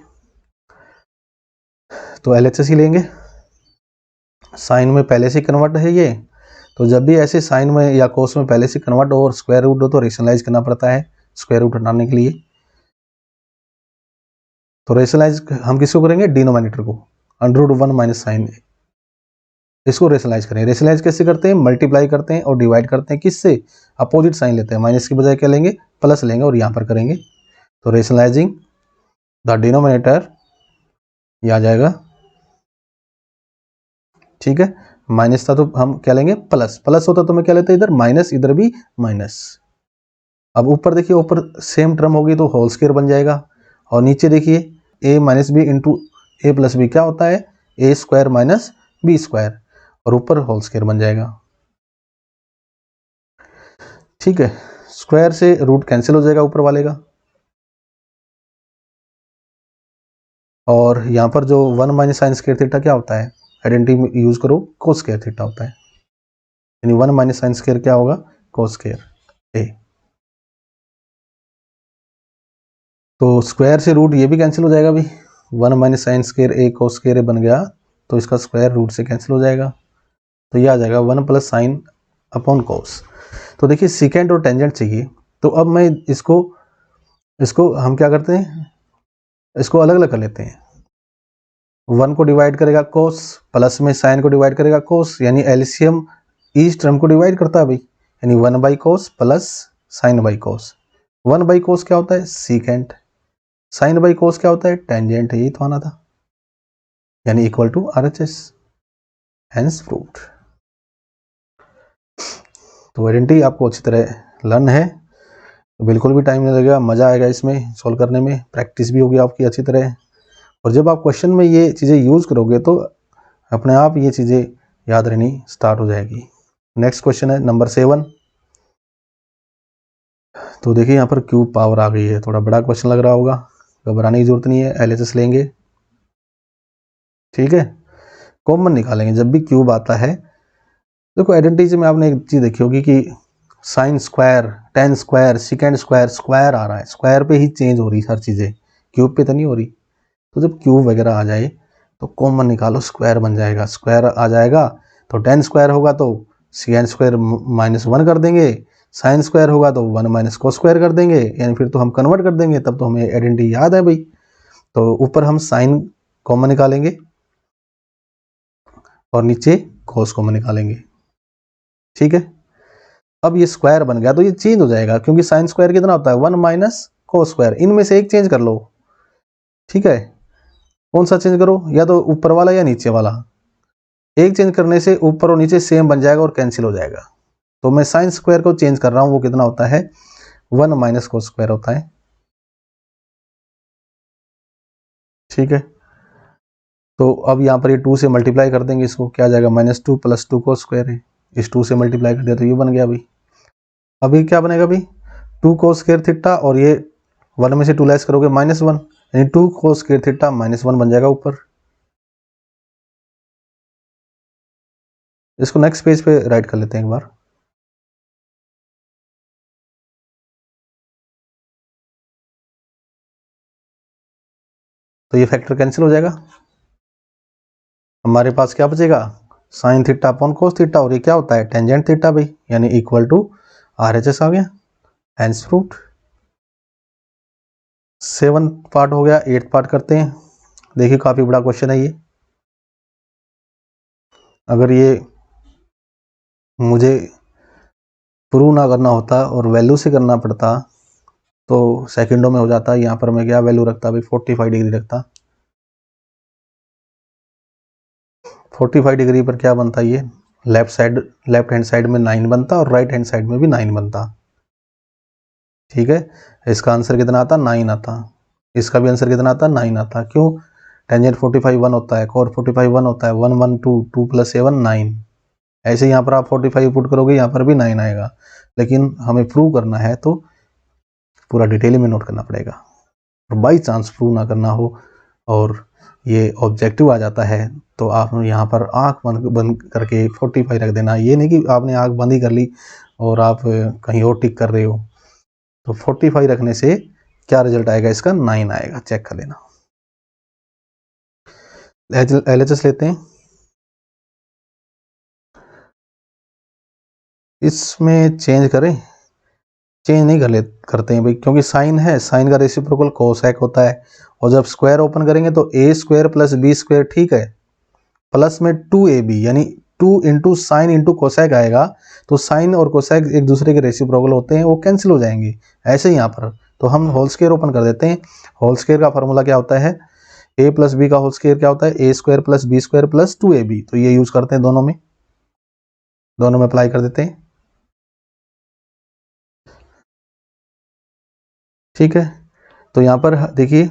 तो LHS ही लेंगे। साइन में पहले से कन्वर्ट है ये, तो जब भी ऐसे साइन में या कोस में पहले से कन्वर्ट हो और स्क्वायर रूट हो तो रेशनलाइज करना पड़ता है स्क्वायर रूट हटाने के लिए। तो रेशनलाइज हम किसको करेंगे डिनोमिनेटर को, √1 माइनस साइन, इसको रेशनलाइज करें। रेशनलाइज कैसे करते हैं, मल्टीप्लाई करते हैं और डिवाइड करते हैं, किससे अपोजिट साइन लेते हैं, माइनस की बजाय क्या लेंगे प्लस लेंगे और यहाँ पर करेंगे। तो रेशनलाइजिंग द डिनोमिनेटर ये आ जाएगा, ठीक है। माइनस था तो हम क्या लेंगे प्लस, प्लस होता तो मैं क्या लेते इधर माइनस, इधर भी माइनस। अब ऊपर देखिए ऊपर सेम टर्म होगी तो होल स्क्वायर बन जाएगा, और नीचे देखिए a minus B into A plus B क्या होता है A square minus B square, और ऊपर होल स्क्वायर बन जाएगा, ठीक है। स्क्वायर से रूट कैंसिल हो जाएगा ऊपर वाले का, और यहाँ पर जो 1 माइनस साइन स्क्वायर थीटा क्या होता है, आइडेंटिटी यूज करो कोस स्क्वायर थीटा होता है, यानी 1 माइनस साइन स्क्वायर क्या होगा कोस स्क्वायर ए। तो स्क्वायर से रूट ये भी कैंसिल हो जाएगा भाई, 1 माइनस साइन स्क्वायर ए कोस स्क्वायर ए बन गया, तो इसका स्क्वायर रूट से कैंसिल हो जाएगा, तो ये आ जाएगा 1 प्लस साइन अपॉन कोस। तो देखिए सीकेंट और टेंजेंट चाहिए, तो अब मैं इसको हम क्या करते हैं, इसको अलग अलग कर लेते हैं। 1 को डिवाइड करेगा कोस, प्लस में साइन को डिवाइड करेगा कोस, यानी एलसीएम इस टर्म को डिवाइड करता है भाई, यानी 1 by cos plus sign by cos. 1 by कोस क्या होता है सीकेंट, साइन बाई कोस क्या होता है टेंजेंट, यही तो आना था, यानी equal to RHS, hence proved. तो आइडेंटिटी आपको अच्छी तरह लर्न है, तो बिल्कुल भी टाइम नहीं लगेगा, मज़ा आएगा इसमें सॉल्व करने में, प्रैक्टिस भी होगी आपकी अच्छी तरह, और जब आप क्वेश्चन में ये चीज़ें यूज़ करोगे तो अपने आप ये चीज़ें याद रहनी स्टार्ट हो जाएगी। नेक्स्ट क्वेश्चन है नंबर 7। तो देखिए यहाँ पर क्यूब पावर आ गई है, थोड़ा बड़ा क्वेश्चन लग रहा होगा, घबराने की जरूरत नहीं है, LHS लेंगे, ठीक है। कॉमन निकालेंगे जब भी क्यूब आता है। देखो आइडेंटिटी में आपने एक चीज़ देखी होगी कि sine square, tan square, second square, square आ रहा है, स्क्वायर पे ही चेंज हो रही हर चीज़ें, क्यूब पे तो नहीं हो रही। तो जब क्यूब वगैरह आ जाए तो कॉमन निकालो, स्क्वायर बन जाएगा, स्क्वायर आ जाएगा तो टेन स्क्वायर होगा तो सेकेंड स्क्वायर -1 कर देंगे, साइन स्क्वायर होगा तो 1 माइनस को स्क्वायर कर देंगे, यानी फिर तो हम कन्वर्ट कर देंगे, तब तो हमें आइडेंटिटी याद है भाई। तो ऊपर हम साइन कॉमन निकालेंगे और नीचे कोस कॉमन निकालेंगे, ठीक है। अब ये स्क्वायर बन गया तो ये चेंज हो जाएगा, क्योंकि साइन स्क्वायर कितना होता है 1 माइनस कोस स्क्वायर, इनमें से एक चेंज कर लो, ठीक है। कौन सा चेंज करो, या तो ऊपर वाला या नीचे वाला, एक चेंज करने से ऊपर और नीचे सेम बन जाएगा और कैंसिल हो जाएगा। तो मैं साइन स्क्वायर को चेंज कर रहा हूं, वो कितना होता है 1 माइनस कोस स्क्वायर होता है, ठीक है। तो अब यहाँ पर ये 2 से मल्टीप्लाई कर देंगे, इसको क्या आ जाएगा -2 + 2 कोस स्क्वायर है, इस 2 से मल्टीप्लाई कर दिया तो ये बन गया भाई। अभी क्या बनेगा भाई 2 कोस स्क्वायर थीटा, और ये 1 में से 2 लेस करोगे -1, यानी 2 कोस स्क्वायर थीटा -1 बन जाएगा ऊपर। इसको नेक्स्ट पेज पे राइट कर लेते हैं एक बार। तो ये फैक्टर कैंसिल हो जाएगा, हमारे पास क्या बचेगा sine theta upon cos theta, और ये क्या होता है टेंजेंट थीटा भाई, यानी इक्वल टू RHS आ गया, हेंस प्रूव्ड। 7 पार्ट हो गया, 8 पार्ट करते हैं। देखिए काफी बड़ा क्वेश्चन है ये, अगर ये मुझे प्रूव ना करना होता और वैल्यू से करना पड़ता तो सेकंडों में हो जाता। यहाँ पर मैं क्या वैल्यू रखता भाई, 45 डिग्री रखता। 45 डिग्री पर क्या बनता, ये लेफ्ट हैंड साइड में 9 बनता और राइट हैंड साइड में भी 9 बनता। ठीक है, इसका आंसर कितना आता, 9 आता। इसका भी आंसर कितना आता, 9 आता। क्यों, टेंजेंट 45 1 होता है, कोर 45 1 होता है, 1 1 2 2 + 7 9। ऐसे यहाँ पर आप 45 पुट करोगे, यहाँ पर भी 9 आएगा, लेकिन हमें प्रूव करना है तो पूरा डिटेल में नोट करना पड़ेगा। और बाई चांस प्रूव ना करना हो और ये ऑब्जेक्टिव आ जाता है तो आप यहाँ पर आँख बंद करके 45 रख देना। ये नहीं कि आपने आँख बंद ही कर ली और आप कहीं और टिक कर रहे हो। तो 45 रखने से क्या रिजल्ट आएगा, इसका 9 आएगा, चेक कर लेना। LHS लेते हैं, इसमें चेंज करें, चेंज नहीं करते हैं भाई, क्योंकि साइन है, साइन का रेसिप्रोकल कोसेक होता है। और जब स्क्वायर ओपन करेंगे तो a² + b², ठीक है, प्लस में 2ab यानी 2 इंटू साइन इंटू कोसेक आएगा। तो साइन और कोसेक एक दूसरे के रेसिप्रोकल होते हैं, वो कैंसिल हो जाएंगे। ऐसे ही यहाँ पर तो हम होल स्क्वायर ओपन कर देते हैं। होल स्क्वायर का फॉर्मूला क्या होता है, a + b का होल स्क्वायर क्या होता है, a² + b² + 2ab। तो ये यूज करते हैं दोनों में अप्लाई कर देते हैं। ठीक है, तो यहाँ पर देखिए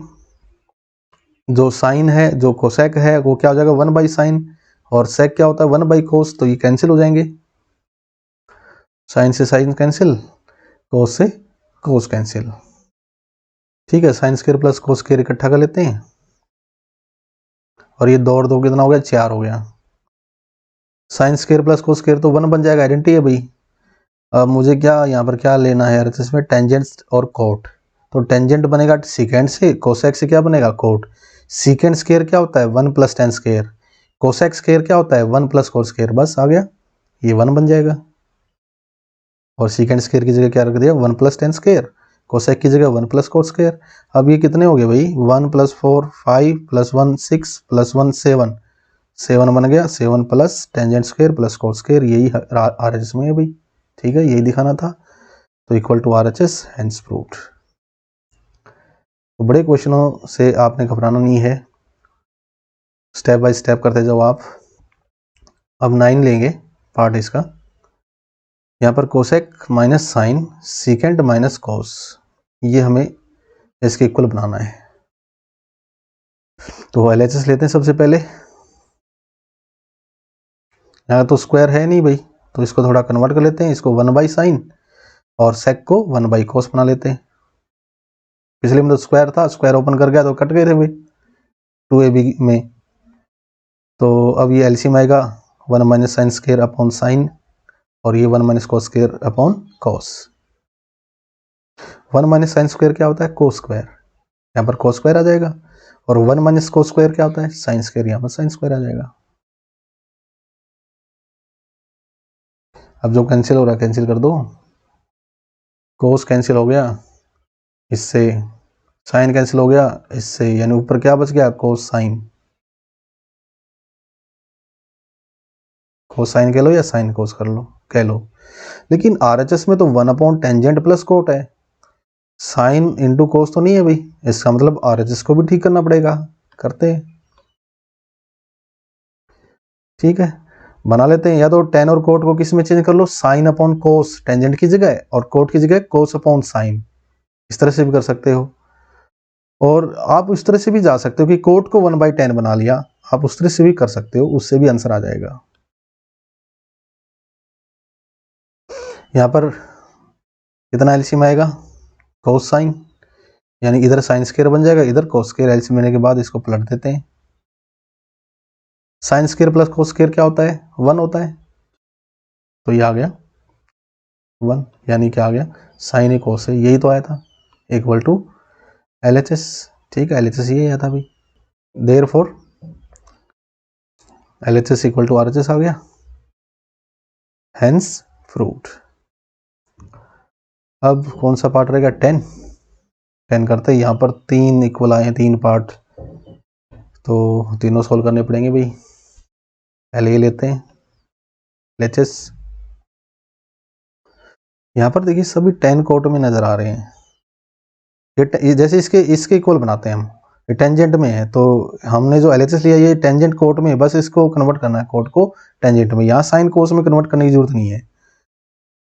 जो साइन है, जो कोसेक है, वो क्या हो जाएगा, 1/sin, और सेक क्या होता है, 1/cos। तो ये कैंसिल हो जाएंगे, साइन से साइन कैंसिल, कोस से कोस कैंसिल। ठीक है, sine square plus cos square इकट्ठा कर लेते हैं और ये 2 और 2 कितना हो गया, 4 हो गया। Sign square plus cos square तो 1 बन जाएगा, आइडेंटिटी है भाई। अब मुझे क्या यहाँ पर क्या लेना है, इसमें टेंजेंट और कोट। तो टेंजेंट बनेगा सीकेंड से, कोसेक से क्या बनेगा, कोट। सीकेंड स्क्वायर क्या होता है, 1 + tan स्क्वायर। कोसेक स्क्वायर क्या होता है, 1 + cos स्क्वायर। बस आ गया, ये 1 बन जाएगा। और सीकेंड स्क्वायर की जगह क्या रख दिया, 1 + tan स्क्वायर। कोसेक की जगह 1 + cos स्क्वायर। अब ये कितने हो गए भाई, 1 + 4 5 + 1 6 + 1 7, 7 बन गया। 7 plus tangent square plus cos square, यही RHS में है भाई। ठीक है, यही दिखाना था, तो equal to RHS, hence proved. तो बड़े क्वेश्चनों से आपने घबराना नहीं है, स्टेप बाय स्टेप करते जाओ आप। अब 9 लेंगे पार्ट इसका। यहाँ पर cosec minus sine, secant minus cos, ये हमें इसके इक्वल बनाना है। तो LHS लेते हैं सबसे पहले। यहाँ तो स्क्वायर है नहीं भाई, तो इसको थोड़ा कन्वर्ट कर लेते हैं, इसको 1/sin और सेक को 1/cos बना लेते हैं। पिछले में तो स्क्वायर था, स्क्वायर ओपन कर गया तो कट गए थे भाई 2ab में। तो अब ये एलसीएम आएगा 1 - sin स्क्वायर अपॉन साइन, और ये 1 - cos square upon cos। 1 - sin square क्या होता है, cos स्क्वायर, यहाँ पर cos स्क्वायर आ जाएगा। और 1 - cos स्क्वायर क्या होता है, sin स्क्वायर, यहाँ पर sin स्क्वायर आ जाएगा। अब जो कैंसिल हो रहा है कैंसिल कर दो, cos कैंसिल हो गया इससे, साइन कैंसिल हो गया इससे, यानी ऊपर क्या बच गया, cos साइन। cos साइन कह लो या साइन cos कर लो, कह लो। लेकिन RHS में तो 1/tangent प्लस कोट है, साइन इंटू कोस तो नहीं है भाई। इसका मतलब RHS को भी ठीक करना पड़ेगा, करते हैं। ठीक है, बना लेते हैं। या तो tan और कोट को किस में चेंज कर लो, साइन अपॉन कोस टेंजेंट की जगह, और कोट की जगह कोस अपॉन साइन, इस तरह से भी कर सकते हो। और आप उस तरह से भी जा सकते हो कि कोट को 1/tan बना लिया, आप उस तरह से भी कर सकते हो, उससे भी आंसर आ जाएगा। यहाँ पर कितना एलसीएम आएगा, कोस साइन, यानी इधर साइन स्क्वायर बन जाएगा, इधर कोस स्क्वायर। एलसीएम लेने के बाद इसको पलट देते हैं। Sine square plus cos square क्या होता है, 1 होता है, तो ये आ गया 1, यानी क्या आ गया, साइन ए कोस है, यही तो आया था, इक्वल टू LHS। ठीक है, LHS ये आया था भाई, therefore LHS equal to RHS आ गया, हेंस प्रूव्ड। अब कौन सा पार्ट रहेगा, 10 करते हैं। यहाँ पर 3 इक्वल आए हैं, 3 पार्ट, तो तीनों सोल्व करने पड़ेंगे भाई। पहले ये लेते हैं LHS, यहाँ पर देखिए सभी 10 कोट में नज़र आ रहे हैं। ये जैसे इसके इक्वल बनाते हैं हम, ये टेंजेंट में है, तो हमने जो एलएचएस लिया ये टेंजेंट कोट में है, बस इसको कन्वर्ट करना है कोट को टेंजेंट में। यहाँ साइन कोस में कन्वर्ट करने की जरूरत नहीं है।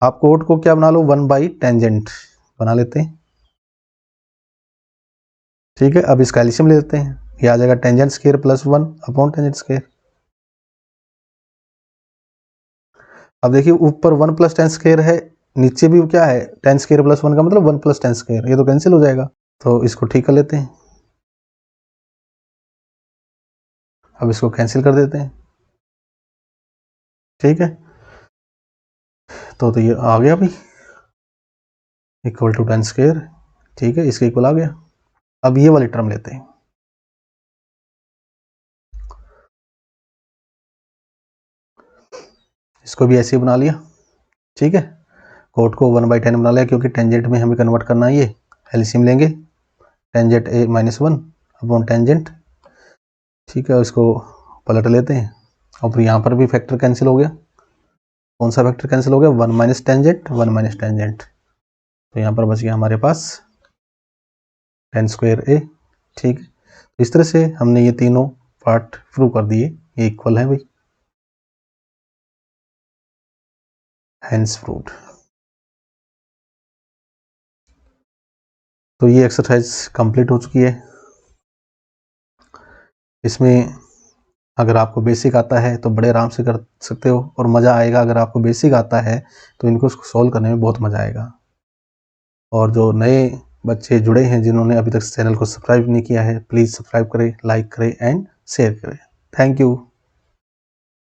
आप कोट को क्या बना लो, 1/टेंजेंट बना लेते हैं। ठीक है, अब इसका एलसीएम ले लेते हैं, ये आ जाएगा टेंजेंट स्क्वायर प्लस 1/टेंजेंट स्क्वायर। अब देखिए ऊपर 1 + tan स्क्वायर है, नीचे भी क्या है tan स्क्वायर प्लस 1 का मतलब 1 + tan स्क्वायर, ये तो कैंसिल हो जाएगा, तो इसको ठीक कर लेते हैं। अब इसको कैंसिल कर देते हैं। ठीक है, तो ये आ गया भाई इक्वल टू tan स्क्वायर। ठीक है, इसके इक्वल आ गया। अब ये वाली टर्म लेते हैं, इसको भी ऐसे ही बना लिया। ठीक है, कोट को 1/10 बना लिया क्योंकि टेंजेंट में हमें कन्वर्ट करना है। ये एलसीएम लेंगे, टेंजेंट a - 1/टेंजेंट। ठीक है, इसको पलट लेते हैं और फिर यहाँ पर भी फैक्टर कैंसिल हो गया। कौन सा फैक्टर कैंसिल हो गया, 1 - टेंजेंट 1 - टेंजेंट, तो यहाँ पर बच गया हमारे पास tan स्क्वायर a। ठीक है, इस तरह से हमने ये तीनों पार्ट प्रूव कर दिए, ये इक्वल है भाई, हेंस प्रूव्ड। तो ये एक्सरसाइज कंप्लीट हो चुकी है। इसमें अगर आपको बेसिक आता है तो बड़े आराम से कर सकते हो और मज़ा आएगा। अगर आपको बेसिक आता है तो इनको सॉल्व करने में बहुत मज़ा आएगा। और जो नए बच्चे जुड़े हैं जिन्होंने अभी तक चैनल को सब्सक्राइब नहीं किया है, प्लीज़ सब्सक्राइब करें, लाइक करें एंड शेयर करें। Thank you.